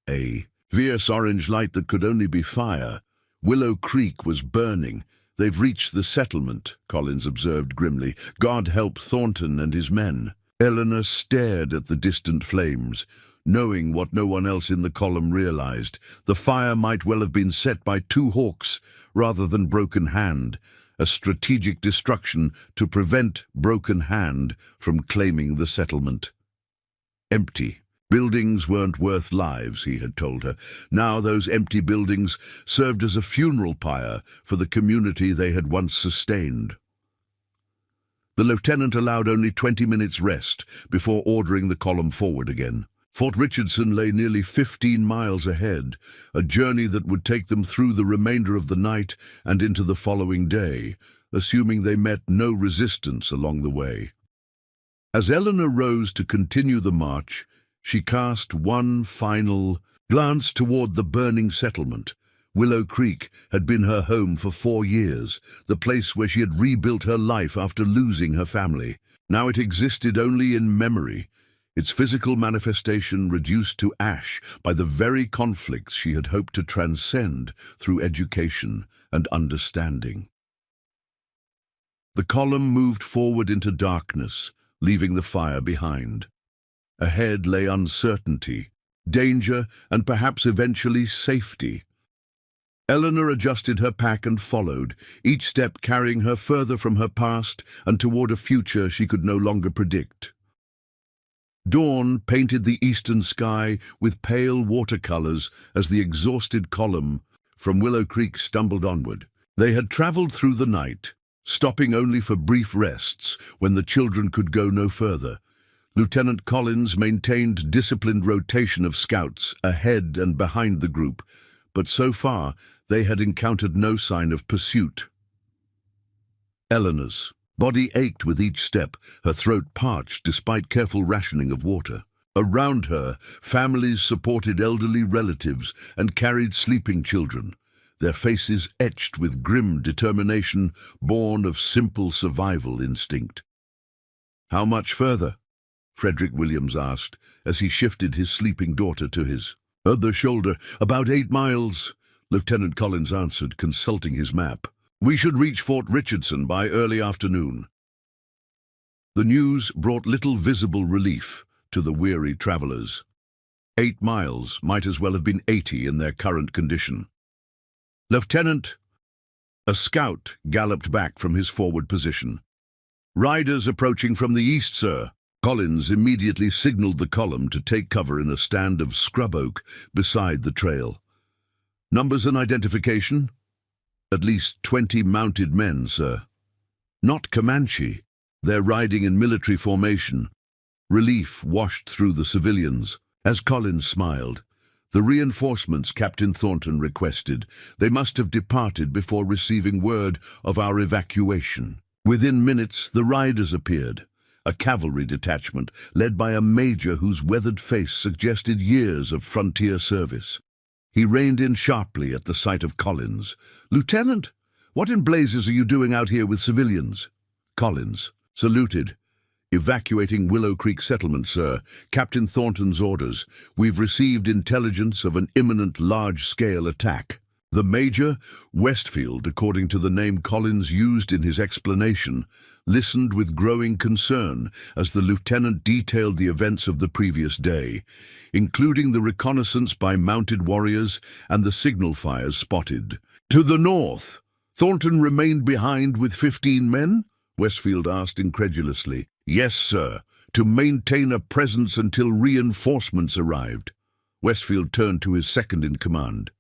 A fierce orange light that could only be fire. Willow Creek was burning. "They've reached the settlement," Collins observed grimly. "God help Thornton and his men." Eleanor stared at the distant flames, knowing what no one else in the column realized. The fire might well have been set by two hawks rather than Broken Hand, a strategic destruction to prevent Broken Hand from claiming the settlement. Empty. Buildings weren't worth lives, he had told her. Now those empty buildings served as a funeral pyre for the community they had once sustained. The lieutenant allowed only 20 minutes rest before ordering the column forward again. Fort Richardson lay nearly 15 miles ahead, a journey that would take them through the remainder of the night and into the following day, assuming they met no resistance along the way. As Eleanor rose to continue the march, she cast one final glance toward the burning settlement. Willow Creek had been her home for 4 years, the place where she had rebuilt her life after losing her family. Now it existed only in memory, its physical manifestation reduced to ash by the very conflicts she had hoped to transcend through education and understanding. The column moved forward into darkness, leaving the fire behind. Ahead lay uncertainty, danger, and perhaps eventually safety. Eleanor adjusted her pack and followed, each step carrying her further from her past and toward a future she could no longer predict. Dawn painted the eastern sky with pale watercolors as the exhausted column from Willow Creek stumbled onward. They had traveled through the night, stopping only for brief rests when the children could go no further. Lieutenant Collins maintained disciplined rotation of scouts ahead and behind the group, but so far they had encountered no sign of pursuit. Eleanor's body ached with each step, her throat parched despite careful rationing of water. Around her, families supported elderly relatives and carried sleeping children, their faces etched with grim determination born of simple survival instinct. "How much further?" Frederick Williams asked, as he shifted his sleeping daughter to his other shoulder. "About 8 miles, Lieutenant Collins answered, consulting his map. "We should reach Fort Richardson by early afternoon." The news brought little visible relief to the weary travelers. 8 miles might as well have been 80 in their current condition. "Lieutenant!" A scout galloped back from his forward position. "Riders approaching from the east, sir." Collins immediately signaled the column to take cover in a stand of scrub oak beside the trail. "Numbers and identification?" "At least 20 mounted men, sir." "Not Comanche. They're riding in military formation." Relief washed through the civilians as Collins smiled. "The reinforcements Captain Thornton requested. They must have departed before receiving word of our evacuation." Within minutes, the riders appeared. A cavalry detachment led by a major whose weathered face suggested years of frontier service. He reined in sharply at the sight of Collins. "Lieutenant, what in blazes are you doing out here with civilians?" Collins saluted. "Evacuating Willow Creek settlement, sir. Captain Thornton's orders. We've received intelligence of an imminent large-scale attack." The major, Westfield, according to the name Collins used in his explanation, listened with growing concern as the lieutenant detailed the events of the previous day, including the reconnaissance by mounted warriors and the signal fires spotted. "To the north, Thornton remained behind with 15 men?" Westfield asked incredulously. "Yes, sir, to maintain a presence until reinforcements arrived." Westfield turned to his second-in-command.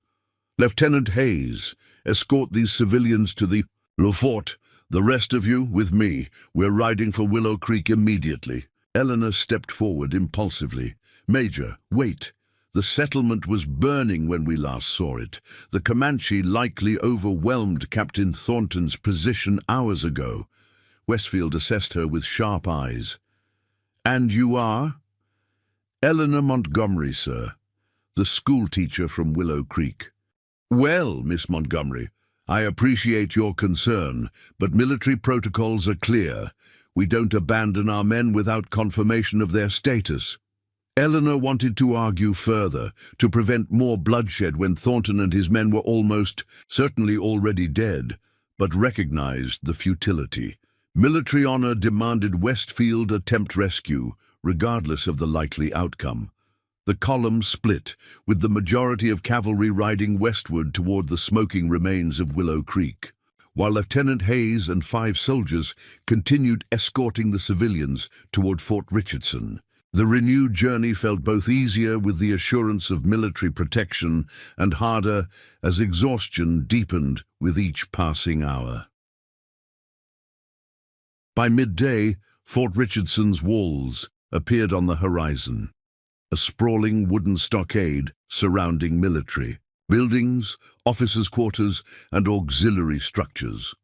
"Lieutenant Hayes, escort these civilians to the fort. The rest of you, with me. We're riding for Willow Creek immediately." Eleanor stepped forward impulsively. Major, wait. The settlement was burning when we last saw it. The Comanche likely overwhelmed Captain Thornton's position hours ago. Westfield assessed her with sharp eyes. And you are? Eleanor Montgomery, sir. The schoolteacher from Willow Creek. Well, Miss Montgomery, I appreciate your concern, but military protocols are clear. We don't abandon our men without confirmation of their status. Eleanor wanted to argue further, to prevent more bloodshed when Thornton and his men were almost, certainly already dead, but recognized the futility. Military honor demanded Westfield attempt rescue, regardless of the likely outcome. The column split, with the majority of cavalry riding westward toward the smoking remains of Willow Creek, while Lieutenant Hayes and 5 soldiers continued escorting the civilians toward Fort Richardson. The renewed journey felt both easier with the assurance of military protection and harder as exhaustion deepened with each passing hour. By midday, Fort Richardson's walls appeared on the horizon, a sprawling wooden stockade surrounding military buildings, officers' quarters, and auxiliary structures.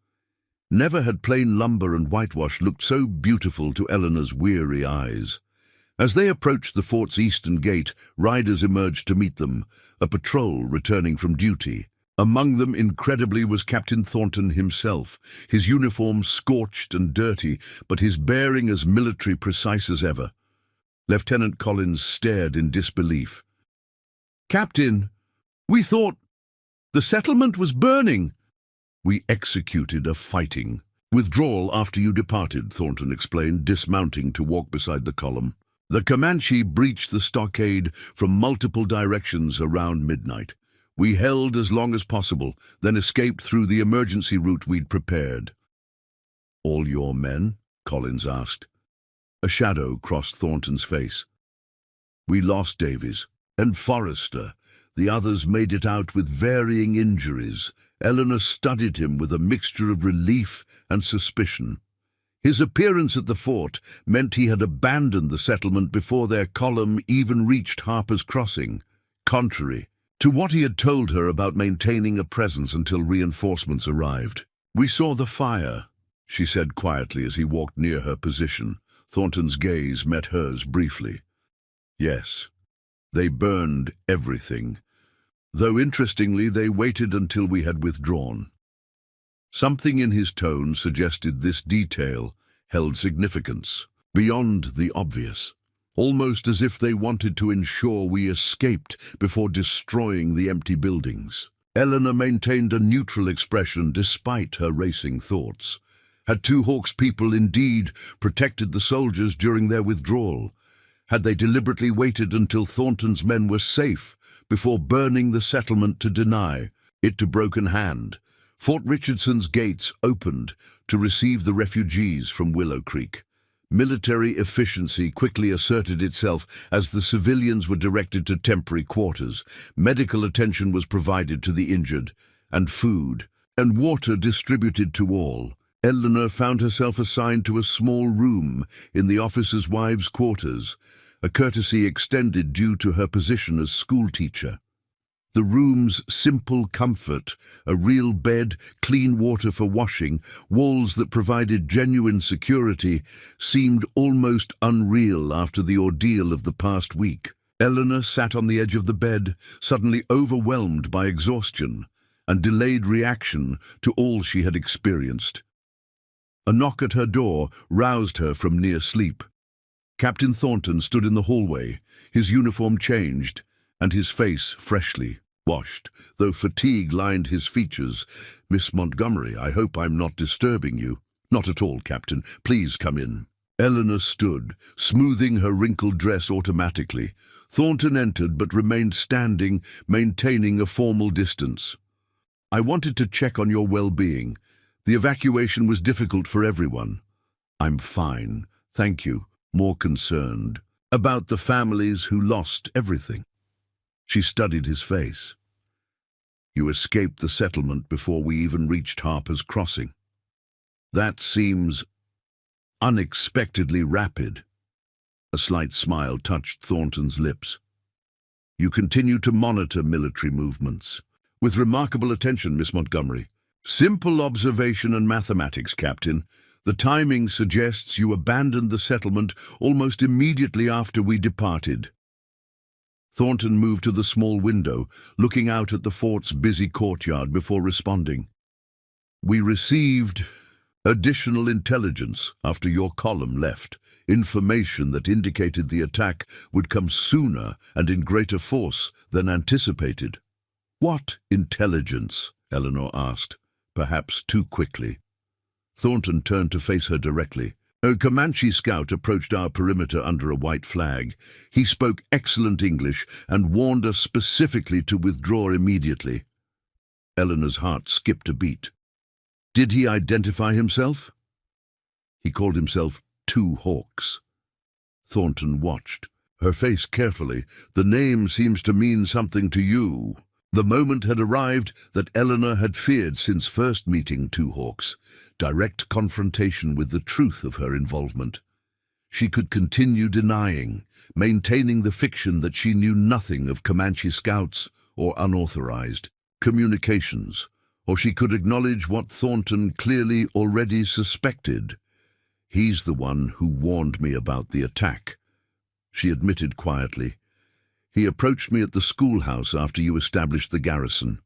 Never had plain lumber and whitewash looked so beautiful to Eleanor's weary eyes. As they approached the fort's eastern gate, riders emerged to meet them, a patrol returning from duty. Among them, incredibly, was Captain Thornton himself, his uniform scorched and dirty, but his bearing as military precise as ever. Lieutenant Collins stared in disbelief. "Captain, we thought the settlement was burning." "We executed a fighting withdrawal after you departed," Thornton explained, dismounting to walk beside the column. "The Comanche breached the stockade from multiple directions around midnight. We held as long as possible, then escaped through the emergency route we'd prepared." "All your men?" Collins asked. A shadow crossed Thornton's face. "We lost Davies and Forrester. The others made it out with varying injuries." Eleanor studied him with a mixture of relief and suspicion. His appearance at the fort meant he had abandoned the settlement before their column even reached Harper's Crossing, contrary to what he had told her about maintaining a presence until reinforcements arrived. "We saw the fire," she said quietly as he walked near her position. Thornton's gaze met hers briefly. "Yes, they burned everything, though interestingly they waited until we had withdrawn." Something in his tone suggested this detail held significance, beyond the obvious, almost as if they wanted to ensure we escaped before destroying the empty buildings. Eleanor maintained a neutral expression despite her racing thoughts. Had Two Hawks' people indeed protected the soldiers during their withdrawal? Had they deliberately waited until Thornton's men were safe before burning the settlement to deny it to Broken Hand? Fort Richardson's gates opened to receive the refugees from Willow Creek. Military efficiency quickly asserted itself as the civilians were directed to temporary quarters. Medical attention was provided to the injured, and food and water distributed to all. Eleanor found herself assigned to a small room in the officers' wives' quarters, a courtesy extended due to her position as schoolteacher. The room's simple comfort, a real bed, clean water for washing, walls that provided genuine security, seemed almost unreal after the ordeal of the past week. Eleanor sat on the edge of the bed, suddenly overwhelmed by exhaustion and delayed reaction to all she had experienced. A knock at her door roused her from near sleep. Captain Thornton stood in the hallway, his uniform changed, and his face freshly washed, though fatigue lined his features. "Miss Montgomery, I hope I'm not disturbing you." "Not at all, Captain. Please come in." Eleanor stood, smoothing her wrinkled dress automatically. Thornton entered but remained standing, maintaining a formal distance. "I wanted to check on your well-being. The evacuation was difficult for everyone." "I'm fine, thank you. More concerned about the families who lost everything." She studied his face. "You escaped the settlement before we even reached Harper's Crossing. That seems unexpectedly rapid." A slight smile touched Thornton's lips. You continue to monitor military movements. With remarkable attention, Miss Montgomery. Simple observation and mathematics, Captain. The timing suggests you abandoned the settlement almost immediately after we departed. Thornton moved to the small window, looking out at the fort's busy courtyard before responding. We received additional intelligence after your column left, information that indicated the attack would come sooner and in greater force than anticipated. What intelligence? Eleanor asked, perhaps too quickly. Thornton turned to face her directly. A Comanche scout approached our perimeter under a white flag. He spoke excellent English and warned us specifically to withdraw immediately. Eleanor's heart skipped a beat. Did he identify himself? He called himself Two Hawks. Thornton watched, her face carefully. The name seems to mean something to you. The moment had arrived that Eleanor had feared since first meeting Two Hawks, direct confrontation with the truth of her involvement. She could continue denying, maintaining the fiction that she knew nothing of Comanche scouts or unauthorized communications, or she could acknowledge what Thornton clearly already suspected. He's the one who warned me about the attack, she admitted quietly. He approached me at the schoolhouse after you established the garrison.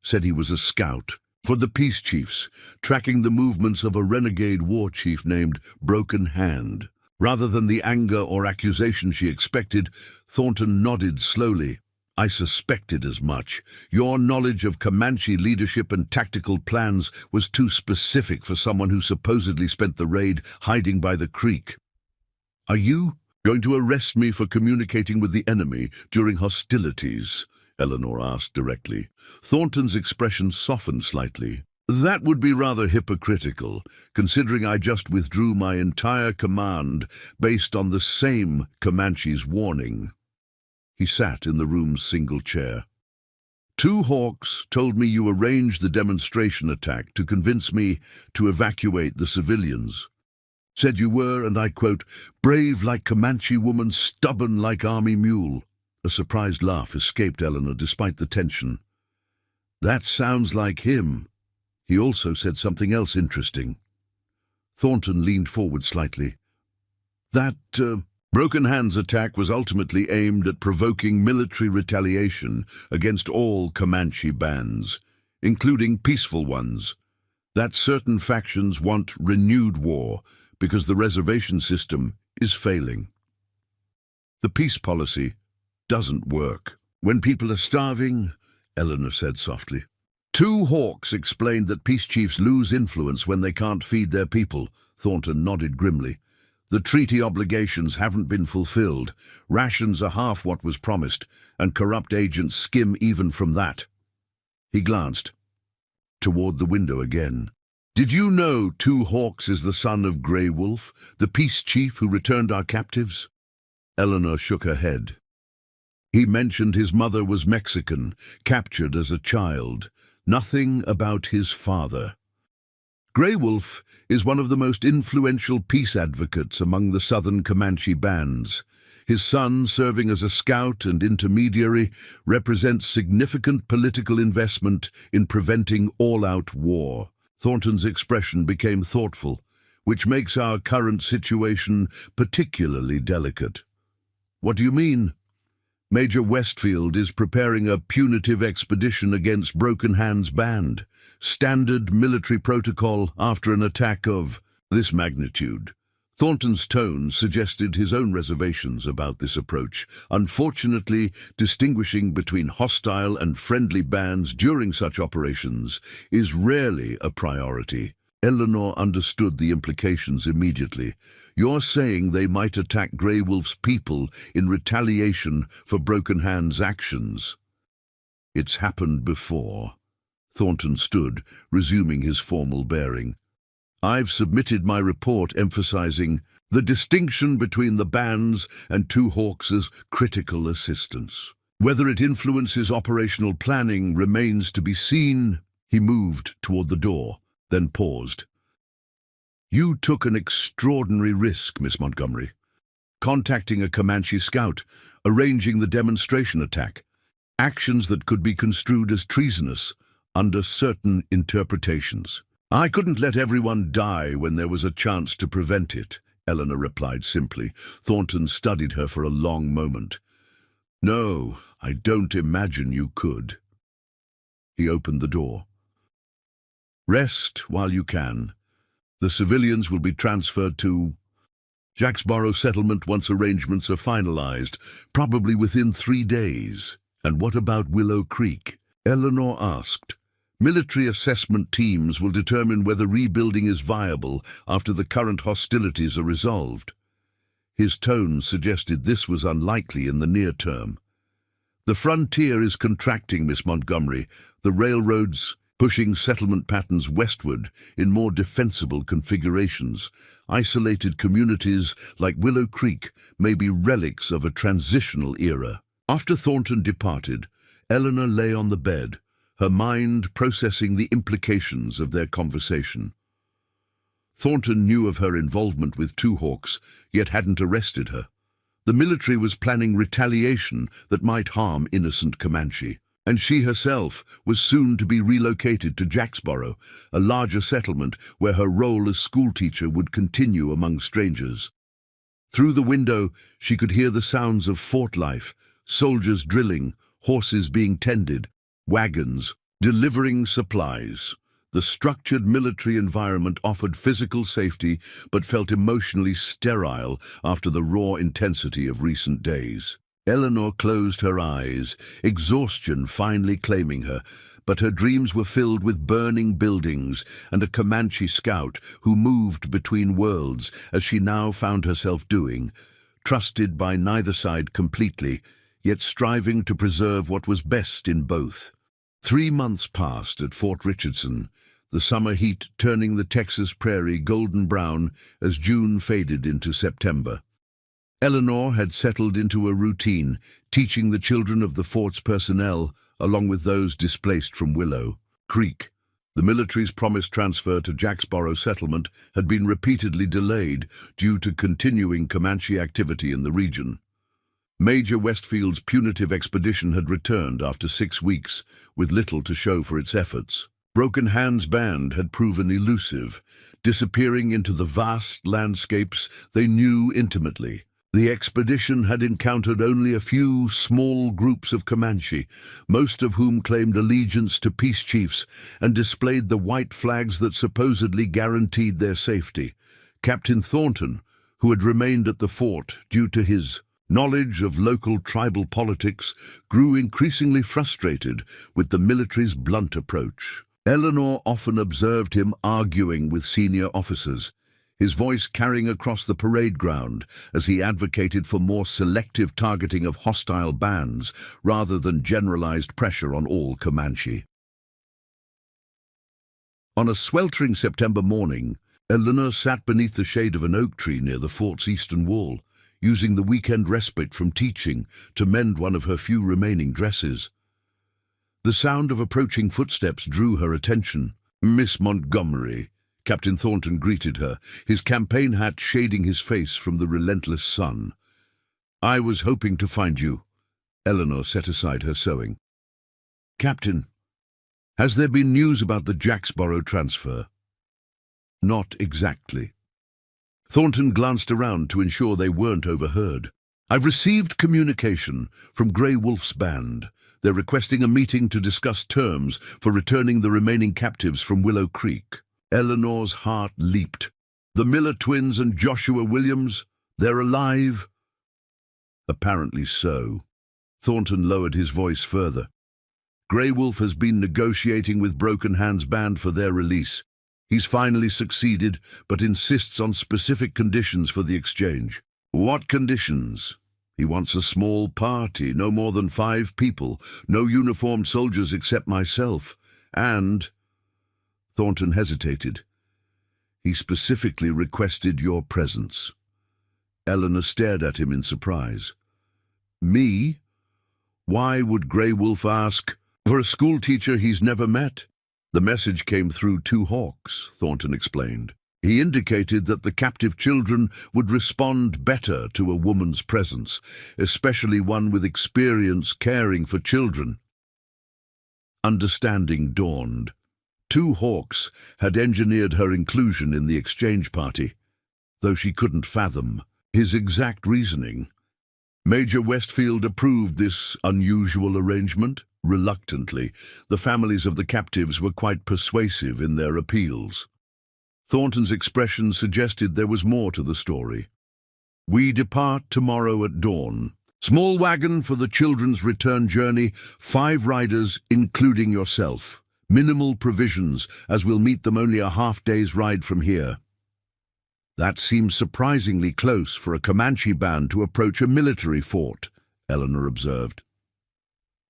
Said he was a scout for the peace chiefs, tracking the movements of a renegade war chief named Broken Hand. Rather than the anger or accusation she expected, Thornton nodded slowly. I suspected as much. Your knowledge of Comanche leadership and tactical plans was too specific for someone who supposedly spent the raid hiding by the creek. Are you going to arrest me for communicating with the enemy during hostilities? Eleanor asked directly. Thornton's expression softened slightly. That would be rather hypocritical, considering I just withdrew my entire command based on the same Comanche's warning. He sat in the room's single chair. Two Hawks told me you arranged the demonstration attack to convince me to evacuate the civilians. Said you were, and I quote, brave like Comanche woman, stubborn like army mule. A surprised laugh escaped Eleanor despite the tension. That sounds like him. He also said something else interesting. Thornton leaned forward slightly. That Broken Hand's attack was ultimately aimed at provoking military retaliation against all Comanche bands, including peaceful ones. That certain factions want renewed war because the reservation system is failing. The peace policy doesn't work. When people are starving, Eleanor said softly. Two Hawks explained that peace chiefs lose influence when they can't feed their people. Thornton nodded grimly. The treaty obligations haven't been fulfilled. Rations are half what was promised, and corrupt agents skim even from that. He glanced toward the window again. Did you know Two Hawks is the son of Grey Wolf, the peace chief who returned our captives? Eleanor shook her head. He mentioned his mother was Mexican, captured as a child. Nothing about his father. Grey Wolf is one of the most influential peace advocates among the southern Comanche bands. His son, serving as a scout and intermediary, represents significant political investment in preventing all-out war. Thornton's expression became thoughtful, which makes our current situation particularly delicate. What do you mean? Major Westfield is preparing a punitive expedition against Broken Hand's band. Standard military protocol after an attack of this magnitude. Thornton's tone suggested his own reservations about this approach. Unfortunately, distinguishing between hostile and friendly bands during such operations is rarely a priority. Eleanor understood the implications immediately. You're saying they might attack Grey Wolf's people in retaliation for Broken Hand's actions. It's happened before. Thornton stood, resuming his formal bearing. I've submitted my report emphasizing the distinction between the bands and Two Hawks' critical assistance. Whether it influences operational planning remains to be seen. He moved toward the door, then paused. You took an extraordinary risk, Miss Montgomery. contacting a Comanche scout, arranging the demonstration attack, actions that could be construed as treasonous under certain interpretations. "I couldn't let everyone die when there was a chance to prevent it," Eleanor replied simply. Thornton studied her for a long moment. "No, I don't imagine you could." He opened the door. "Rest while you can. The civilians will be transferred to Jacksboro settlement once arrangements are finalized, probably within 3 days." "And what about Willow Creek?" Eleanor asked. "Military assessment teams will determine whether rebuilding is viable after the current hostilities are resolved." His tone suggested this was unlikely in the near term. "The frontier is contracting, Miss Montgomery. The railroads pushing settlement patterns westward in more defensible configurations. Isolated communities like Willow Creek may be relics of a transitional era." After Thornton departed, Eleanor lay on the bed, her mind processing the implications of their conversation. Thornton knew of her involvement with Two Hawks, yet hadn't arrested her. The military was planning retaliation that might harm innocent Comanche, and she herself was soon to be relocated to Jacksboro, a larger settlement where her role as schoolteacher would continue among strangers. Through the window, she could hear the sounds of fort life, soldiers drilling, horses being tended, wagons delivering supplies. The structured military environment offered physical safety but felt emotionally sterile after the raw intensity of recent days. Eleanor closed her eyes, exhaustion finally claiming her, but her dreams were filled with burning buildings and a Comanche scout who moved between worlds, as she now found herself doing, trusted by neither side completely, yet striving to preserve what was best in both. 3 months passed at Fort Richardson, the summer heat turning the Texas prairie golden brown as June faded into September. Eleanor had settled into a routine, teaching the children of the fort's personnel, along with those displaced from Willow Creek. The military's promised transfer to Jacksboro settlement had been repeatedly delayed due to continuing Comanche activity in the region. Major Westfield's punitive expedition had returned after 6 weeks, with little to show for its efforts. Broken Hand's band had proven elusive, disappearing into the vast landscapes they knew intimately. The expedition had encountered only a few small groups of Comanche, most of whom claimed allegiance to peace chiefs and displayed the white flags that supposedly guaranteed their safety. Captain Thornton, who had remained at the fort due to his knowledge of local tribal politics, grew increasingly frustrated with the military's blunt approach. Eleanor often observed him arguing with senior officers, his voice carrying across the parade ground as he advocated for more selective targeting of hostile bands rather than generalized pressure on all Comanche. On a sweltering September morning, Eleanor sat beneath the shade of an oak tree near the fort's eastern wall, using the weekend respite from teaching to mend one of her few remaining dresses. The sound of approaching footsteps drew her attention. "Miss Montgomery," Captain Thornton greeted her, his campaign hat shading his face from the relentless sun. "I was hoping to find you." Eleanor set aside her sewing. "Captain, has there been news about the Jacksboro transfer?" "Not exactly." Thornton glanced around to ensure they weren't overheard. "I've received communication from Grey Wolf's band. They're requesting a meeting to discuss terms for returning the remaining captives from Willow Creek." Eleanor's heart leaped. "The Miller twins and Joshua Williams, they're alive?" "Apparently so." Thornton lowered his voice further. "Grey Wolf has been negotiating with Broken Hand's band for their release. He's finally succeeded, but insists on specific conditions for the exchange." "What conditions?" "He wants a small party, no more than 5 people, no uniformed soldiers except myself, and—" Thornton hesitated. "He specifically requested your presence." Eleanor stared at him in surprise. "Me? Why would Grey Wolf ask for a schoolteacher he's never met?" "The message came through Two Hawks," Thornton explained. He indicated that the captive children would respond better to a woman's presence, especially one with experience caring for children. Understanding dawned. 2 hawks had engineered her inclusion in the exchange party, though she couldn't fathom his exact reasoning. Major Westfield approved this unusual arrangement. Reluctantly, the families of the captives were quite persuasive in their appeals. Thornton's expression suggested there was more to the story. "We depart tomorrow at dawn. Small wagon for the children's return journey, 5 riders, including yourself. Minimal provisions, as we'll meet them only a half-day's ride from here." "That seems surprisingly close for a Comanche band to approach a military fort," Eleanor observed.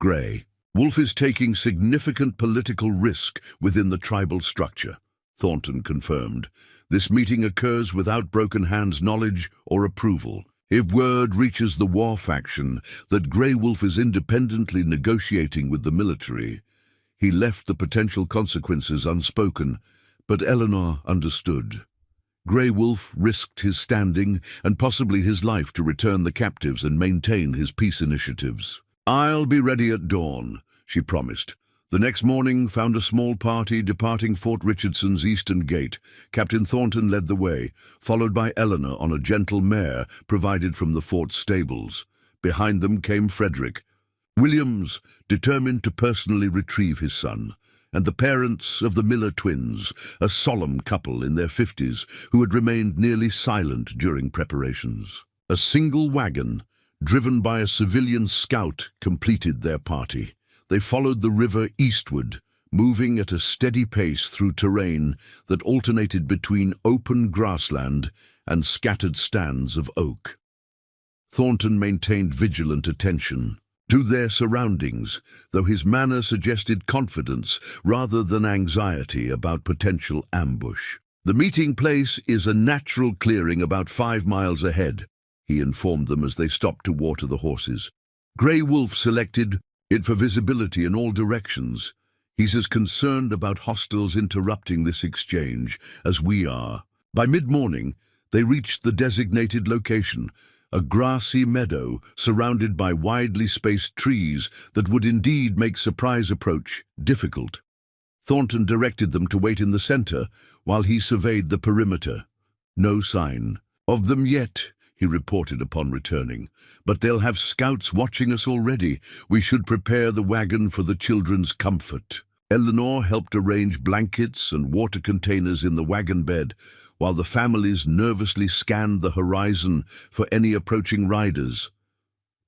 "Gray, Wolf is taking significant political risk within the tribal structure," Thornton confirmed. "This meeting occurs without Broken Hand's knowledge or approval. If word reaches the war faction that Grey Wolf is independently negotiating with the military..." He left the potential consequences unspoken, but Eleanor understood. Grey Wolf risked his standing and possibly his life to return the captives and maintain his peace initiatives. "I'll be ready at dawn," she promised. The next morning found a small party departing Fort Richardson's eastern gate. Captain Thornton led the way, followed by Eleanor on a gentle mare provided from the fort's stables. Behind them came Frederick Williams, determined to personally retrieve his son, and the parents of the Miller twins, a solemn couple in their 50s who had remained nearly silent during preparations. A single wagon, driven by a civilian scout, completed their party. They followed the river eastward, moving at a steady pace through terrain that alternated between open grassland and scattered stands of oak. Thornton maintained vigilant attention to their surroundings, though his manner suggested confidence rather than anxiety about potential ambush. "The meeting place is a natural clearing about 5 miles ahead," he informed them as they stopped to water the horses. "Grey Wolf selected it for visibility in all directions. He's as concerned about hostiles interrupting this exchange as we are." By mid-morning, they reached the designated location, a grassy meadow surrounded by widely spaced trees that would indeed make surprise approach difficult. Thornton directed them to wait in the center while he surveyed the perimeter. "No sign of them yet," he reported upon returning. "But they'll have scouts watching us already. We should prepare the wagon for the children's comfort." Eleanor helped arrange blankets and water containers in the wagon bed, while the families nervously scanned the horizon for any approaching riders.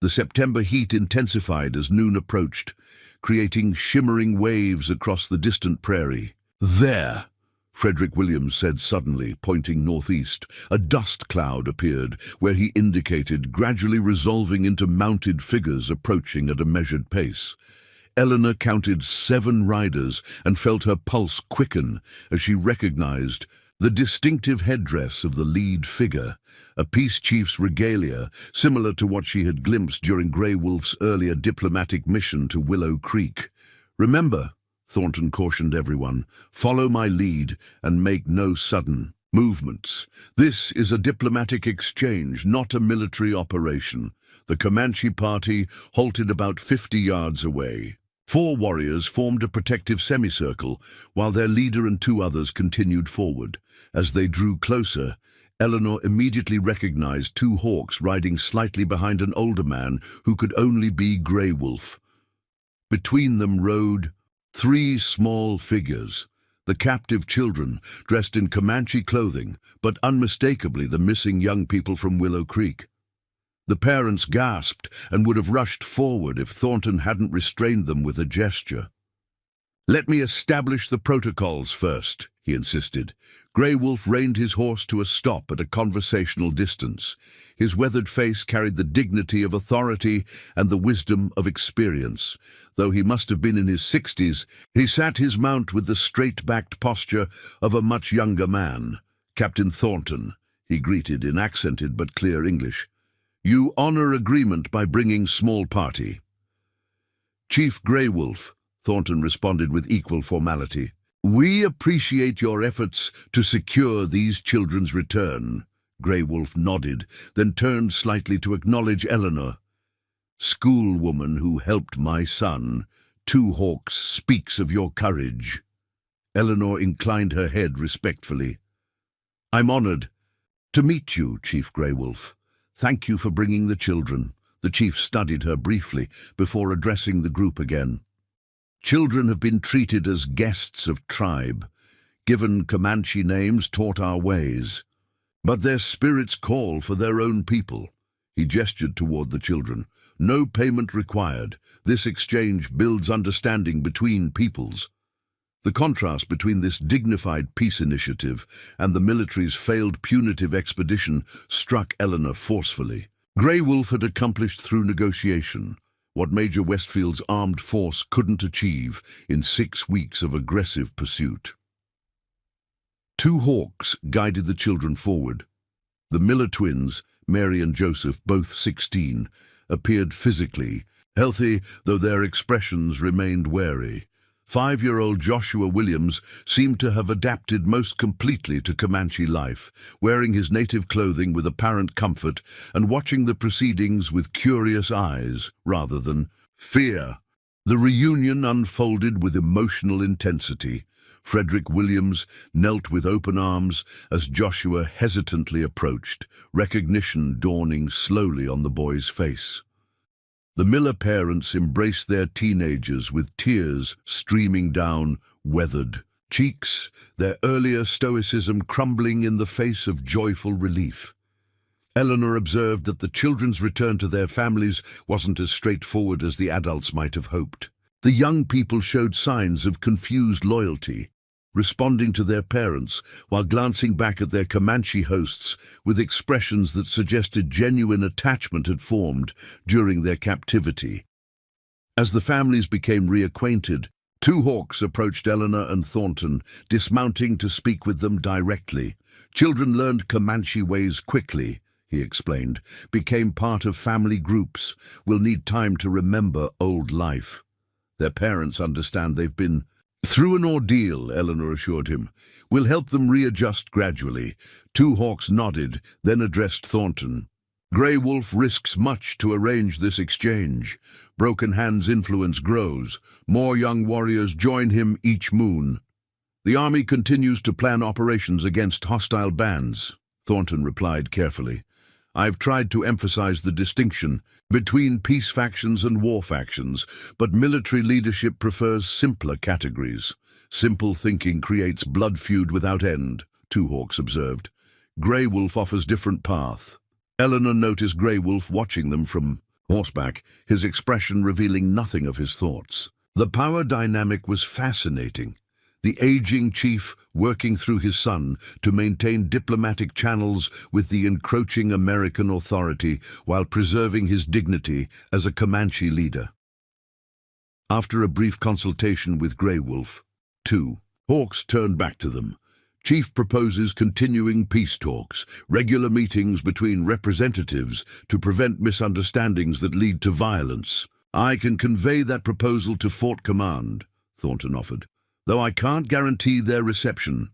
The September heat intensified as noon approached, creating shimmering waves across the distant prairie. "There," Frederick Williams said suddenly, pointing northeast. A dust cloud appeared, where he indicated, gradually resolving into mounted figures approaching at a measured pace. Eleanor counted 7 riders and felt her pulse quicken as she recognized the distinctive headdress of the lead figure, a peace chief's regalia, similar to what she had glimpsed during Grey Wolf's earlier diplomatic mission to Willow Creek. "Remember," Thornton cautioned everyone, "follow my lead and make no sudden movements. This is a diplomatic exchange, not a military operation." The Comanche party halted about 50 yards away. 4 warriors formed a protective semicircle, while their leader and 2 others continued forward. As they drew closer, Eleanor immediately recognized 2 hawks riding slightly behind an older man who could only be Grey Wolf. Between them rode 3 small figures, the captive children, dressed in Comanche clothing, but unmistakably the missing young people from Willow Creek. The parents gasped and would have rushed forward if Thornton hadn't restrained them with a gesture. "Let me establish the protocols first," he insisted. Grey Wolf reined his horse to a stop at a conversational distance. His weathered face carried the dignity of authority and the wisdom of experience. Though he must have been in his 60s, he sat his mount with the straight-backed posture of a much younger man. "Captain Thornton," he greeted in accented but clear English. "You honor agreement by bringing small party." "Chief Grey Wolf," Thornton responded with equal formality. "We appreciate your efforts to secure these children's return." Grey Wolf nodded, then turned slightly to acknowledge Eleanor. "Schoolwoman who helped my son, Two Hawks speaks of your courage." Eleanor inclined her head respectfully. "I'm honored to meet you, Chief Grey Wolf. Thank you for bringing the children." The chief studied her briefly before addressing the group again. "Children have been treated as guests of tribe, given Comanche names, taught our ways. But their spirits call for their own people." He gestured toward the children. "No payment required. This exchange builds understanding between peoples." The contrast between this dignified peace initiative and the military's failed punitive expedition struck Eleanor forcefully. Grey Wolf had accomplished through negotiation what Major Westfield's armed force couldn't achieve in 6 weeks of aggressive pursuit. Two Hawks guided the children forward. The Miller twins, Mary and Joseph, both 16, appeared physically healthy, though their expressions remained wary. 5-year-old Joshua Williams seemed to have adapted most completely to Comanche life, wearing his native clothing with apparent comfort and watching the proceedings with curious eyes rather than fear. The reunion unfolded with emotional intensity. Frederick Williams knelt with open arms as Joshua hesitantly approached, recognition dawning slowly on the boy's face. The Miller parents embraced their teenagers with tears streaming down weathered cheeks, their earlier stoicism crumbling in the face of joyful relief. Eleanor observed that the children's return to their families wasn't as straightforward as the adults might have hoped. The young people showed signs of confused loyalty, responding to their parents while glancing back at their Comanche hosts with expressions that suggested genuine attachment had formed during their captivity. As the families became reacquainted, Two Hawks approached Eleanor and Thornton, dismounting to speak with them directly. "Children learned Comanche ways quickly," he explained, "became part of family groups, will need time to remember old life. Their parents understand they've been through an ordeal," Eleanor assured him. "We'll help them readjust gradually." Two Hawks nodded, then addressed Thornton. "Grey Wolf risks much to arrange this exchange. Broken Hand's influence grows. More young warriors join him each moon. The army continues to plan operations against hostile bands," Thornton replied carefully. "I've tried to emphasize the distinction between peace factions and war factions, but military leadership prefers simpler categories. Simple thinking creates blood feud without end," Two Hawks observed. "Grey Wolf offers different path." Eleanor noticed Grey Wolf watching them from horseback, his expression revealing nothing of his thoughts. The power dynamic was fascinating. The aging chief working through his son to maintain diplomatic channels with the encroaching American authority while preserving his dignity as a Comanche leader. After a brief consultation with Grey Wolf, Two Hawks turned back to them. "Chief proposes continuing peace talks, regular meetings between representatives to prevent misunderstandings that lead to violence. I can convey that proposal to Fort Command," Thornton offered, "though I can't guarantee their reception."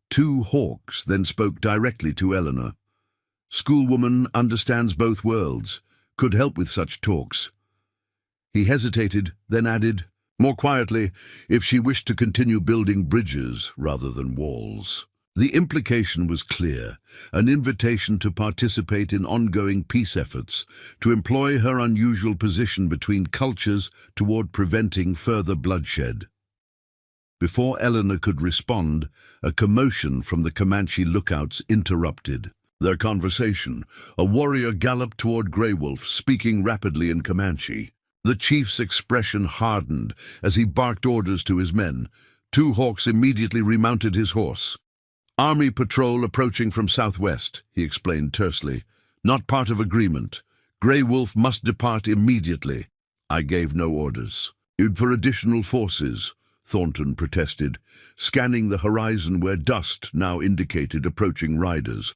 Two Hawks then spoke directly to Eleanor. "Schoolwoman understands both worlds, could help with such talks." He hesitated, then added, more quietly, if she wished to continue building bridges rather than walls. The implication was clear, an invitation to participate in ongoing peace efforts, to employ her unusual position between cultures toward preventing further bloodshed. Before Eleanor could respond, a commotion from the Comanche lookouts interrupted their conversation. A warrior galloped toward Grey Wolf, speaking rapidly in Comanche. The chief's expression hardened as he barked orders to his men. Two Hawks immediately remounted his horse. "Army patrol approaching from southwest," he explained tersely. "Not part of agreement. Grey Wolf must depart immediately." "I gave no orders." "For additional forces," Thornton protested, scanning the horizon where dust now indicated approaching riders.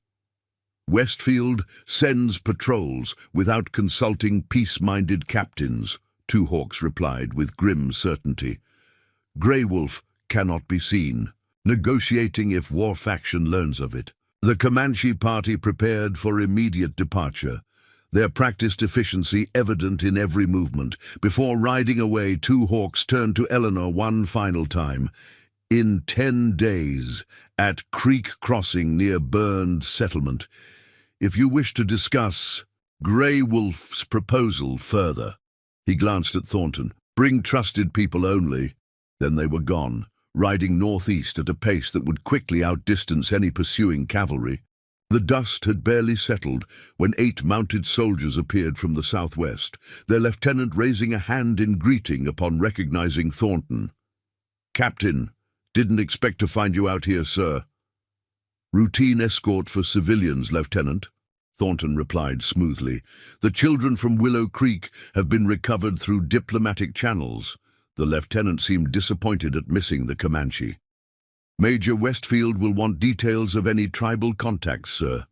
"Westfield sends patrols without consulting peace-minded captains," Two Hawks replied with grim certainty. "Grey Wolf cannot be seen, negotiating if war faction learns of it. The Comanche party prepared for immediate departure, their practiced efficiency evident in every movement. Before riding away, two hawks turned to Eleanor one final time. In 10 days, at Creek Crossing near burned settlement, if you wish to discuss Grey Wolf's proposal further. He glanced at Thornton. Bring trusted people only. Then they were gone, riding northeast at a pace that would quickly outdistance any pursuing cavalry. The dust had barely settled when 8 mounted soldiers appeared from the southwest, their lieutenant raising a hand in greeting upon recognizing Thornton. "Captain, didn't expect to find you out here, sir." "Routine escort for civilians, Lieutenant," Thornton replied smoothly. "The children from Willow Creek have been recovered through diplomatic channels." The lieutenant seemed disappointed at missing the Comanche. "Major Westfield will want details of any tribal contacts, sir."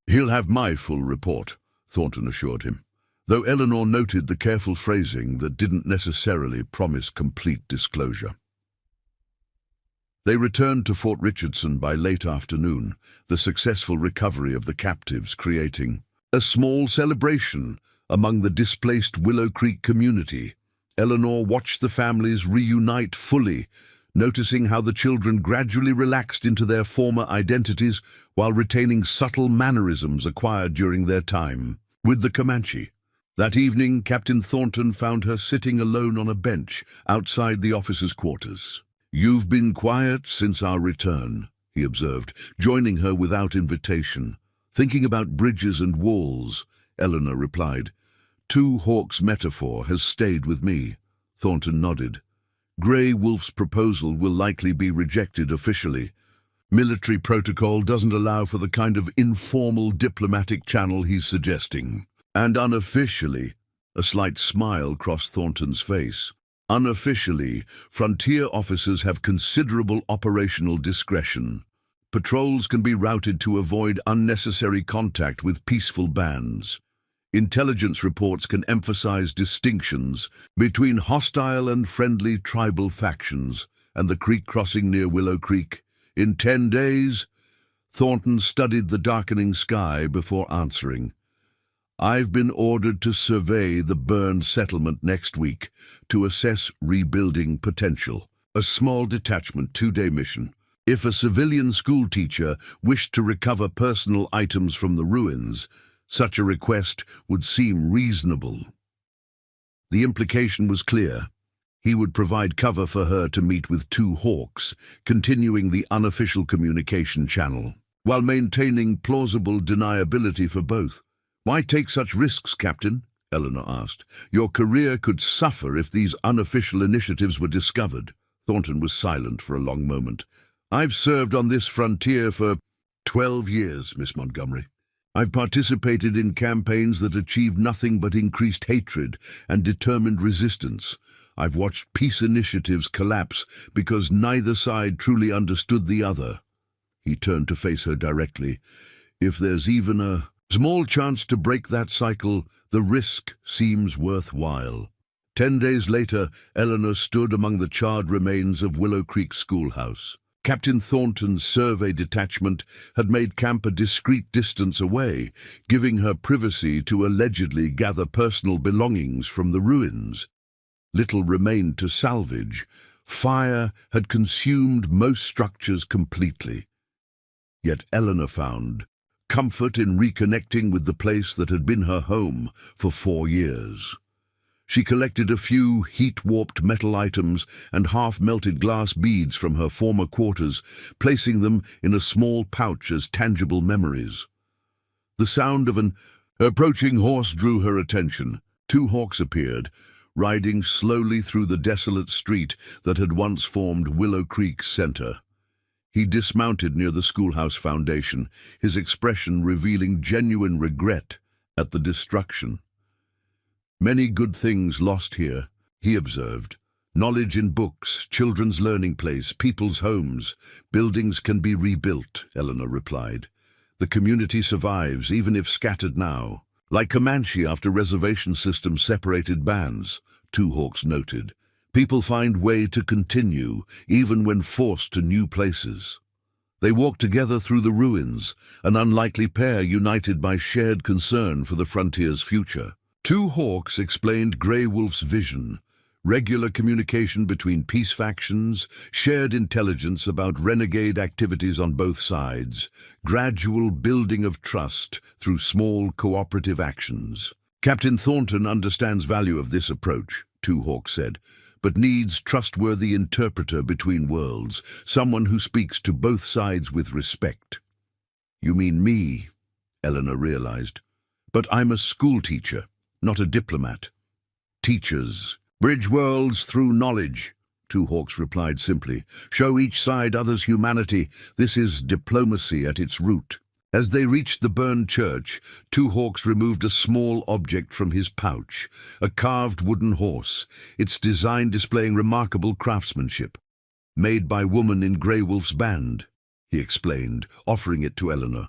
"He'll have my full report," Thornton assured him, though Eleanor noted the careful phrasing that didn't necessarily promise complete disclosure. They returned to Fort Richardson by late afternoon, the successful recovery of the captives creating a small celebration among the displaced Willow Creek community. Eleanor watched the families reunite fully, noticing how the children gradually relaxed into their former identities while retaining subtle mannerisms acquired during their time with the Comanche. That evening, Captain Thornton found her sitting alone on a bench outside the officers' quarters. "You've been quiet since our return," he observed, joining her without invitation. "Thinking about bridges and walls," Eleanor replied. "Two hawks metaphor has stayed with me." Thornton nodded. "Grey Wolf's proposal will likely be rejected officially. Military protocol doesn't allow for the kind of informal diplomatic channel he's suggesting. And unofficially," a slight smile crossed Thornton's face, "unofficially, frontier officers have considerable operational discretion. Patrols can be routed to avoid unnecessary contact with peaceful bands. Intelligence reports can emphasize distinctions between hostile and friendly tribal factions, and the creek crossing near Willow Creek. In 10 days, Thornton studied the darkening sky before answering. "I've been ordered to survey the burned settlement next week to assess rebuilding potential. A small detachment 2-day mission. If a civilian school teacher wished to recover personal items from the ruins, such a request would seem reasonable." The implication was clear. He would provide cover for her to meet with two hawks, continuing the unofficial communication channel, while maintaining plausible deniability for both. "Why take such risks, Captain?" Eleanor asked. "Your career could suffer if these unofficial initiatives were discovered." Thornton was silent for a long moment. "I've served on this frontier for 12 years, Miss Montgomery. I've participated in campaigns that achieved nothing but increased hatred and determined resistance. I've watched peace initiatives collapse because neither side truly understood the other." He turned to face her directly. "If there's even a small chance to break that cycle, the risk seems worthwhile." 10 days later, Eleanor stood among the charred remains of Willow Creek Schoolhouse. Captain Thornton's survey detachment had made camp a discreet distance away, giving her privacy to allegedly gather personal belongings from the ruins. Little remained to salvage. Fire had consumed most structures completely. Yet Eleanor found comfort in reconnecting with the place that had been her home for 4 years. She collected a few heat-warped metal items and half-melted glass beads from her former quarters, placing them in a small pouch as tangible memories. The sound of an approaching horse drew her attention. Two hawks appeared, riding slowly through the desolate street that had once formed Willow Creek's center. He dismounted near the schoolhouse foundation, his expression revealing genuine regret at the destruction. "Many good things lost here," he observed. "Knowledge in books, children's learning place, people's homes. Buildings can be rebuilt," Eleanor replied. "The community survives, even if scattered now. Like Comanche after reservation systems separated bands," Two Hawks noted. People find way to continue, even when forced to new places. They walk together through the ruins, an unlikely pair united by shared concern for the frontier's future. Two hawks explained Grey Wolf's vision: regular communication between peace factions, shared intelligence about renegade activities on both sides, gradual building of trust through small cooperative actions. Captain Thornton understands value of this approach, Two Hawks said, but needs trustworthy interpreter between worlds, someone who speaks to both sides with respect. You mean me, Eleanor realized. But I'm a schoolteacher, not a diplomat. Teachers bridge worlds through knowledge, Two Hawks replied simply. Show each side others' humanity. This is diplomacy at its root. As they reached the burned church, Two Hawks removed a small object from his pouch, a carved wooden horse, its design displaying remarkable craftsmanship. Made by woman in Grey Wolf's band, he explained, offering it to Eleanor.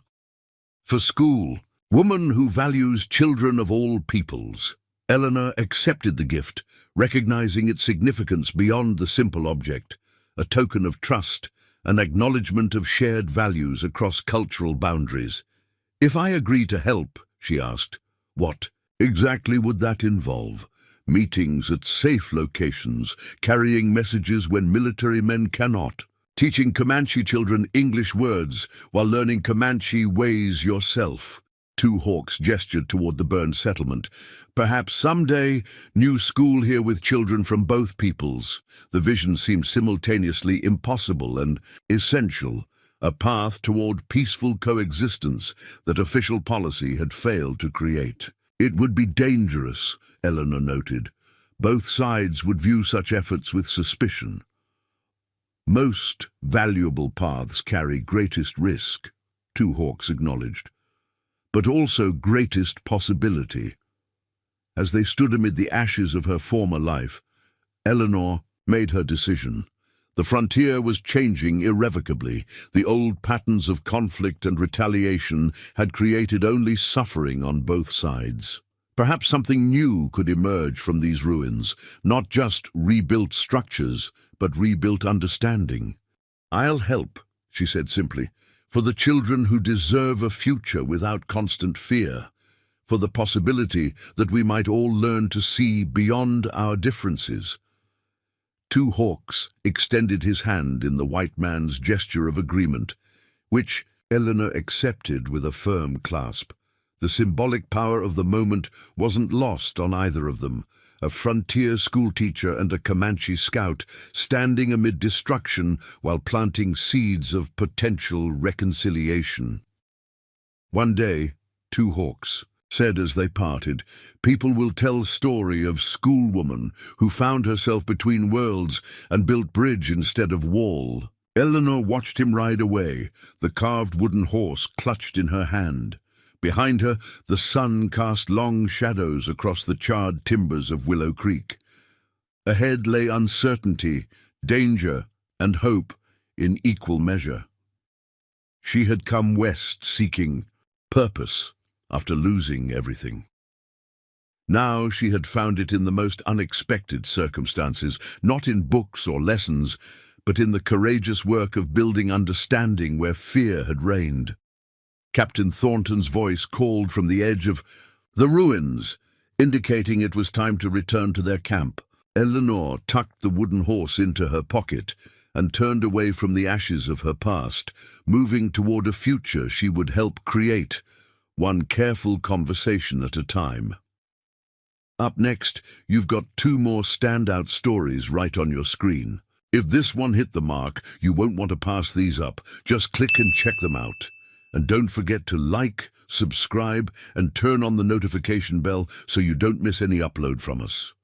For school, woman who values children of all peoples. Eleanor accepted the gift, recognizing its significance beyond the simple object, a token of trust, an acknowledgement of shared values across cultural boundaries. If I agree to help, she asked, what exactly would that involve? Meetings at safe locations, carrying messages when military men cannot, teaching Comanche children English words while learning Comanche ways yourself. Two Hawks gestured toward the burned settlement. Perhaps someday, new school here with children from both peoples. The vision seemed simultaneously impossible and essential, a path toward peaceful coexistence that official policy had failed to create. It would be dangerous, Eleanor noted. Both sides would view such efforts with suspicion. Most valuable paths carry greatest risk, Two Hawks acknowledged, but also greatest possibility. As they stood amid the ashes of her former life, Eleanor made her decision. The frontier was changing irrevocably. The old patterns of conflict and retaliation had created only suffering on both sides. Perhaps something new could emerge from these ruins, not just rebuilt structures, but rebuilt understanding. I'll help, she said simply, for the children who deserve a future without constant fear, for the possibility that we might all learn to see beyond our differences. Two Hawks extended his hand in the white man's gesture of agreement, which Eleanor accepted with a firm clasp. The symbolic power of the moment wasn't lost on either of them, a frontier schoolteacher and a Comanche scout standing amid destruction while planting seeds of potential reconciliation. One day, Two Hawks said as they parted, people will tell story of schoolwoman who found herself between worlds and built bridge instead of wall. Eleanor watched him ride away, the carved wooden horse clutched in her hand. Behind her, the sun cast long shadows across the charred timbers of Willow Creek. Ahead lay uncertainty, danger, and hope in equal measure. She had come west seeking purpose after losing everything. Now she had found it in the most unexpected circumstances, not in books or lessons, but in the courageous work of building understanding where fear had reigned. Captain Thornton's voice called from the edge of the ruins, indicating it was time to return to their camp. Eleanor tucked the wooden horse into her pocket and turned away from the ashes of her past, moving toward a future she would help create, one careful conversation at a time. Up next, you've got two more standout stories right on your screen. If this one hit the mark, you won't want to pass these up. Just click and check them out. And don't forget to like, subscribe, and turn on the notification bell so you don't miss any upload from us.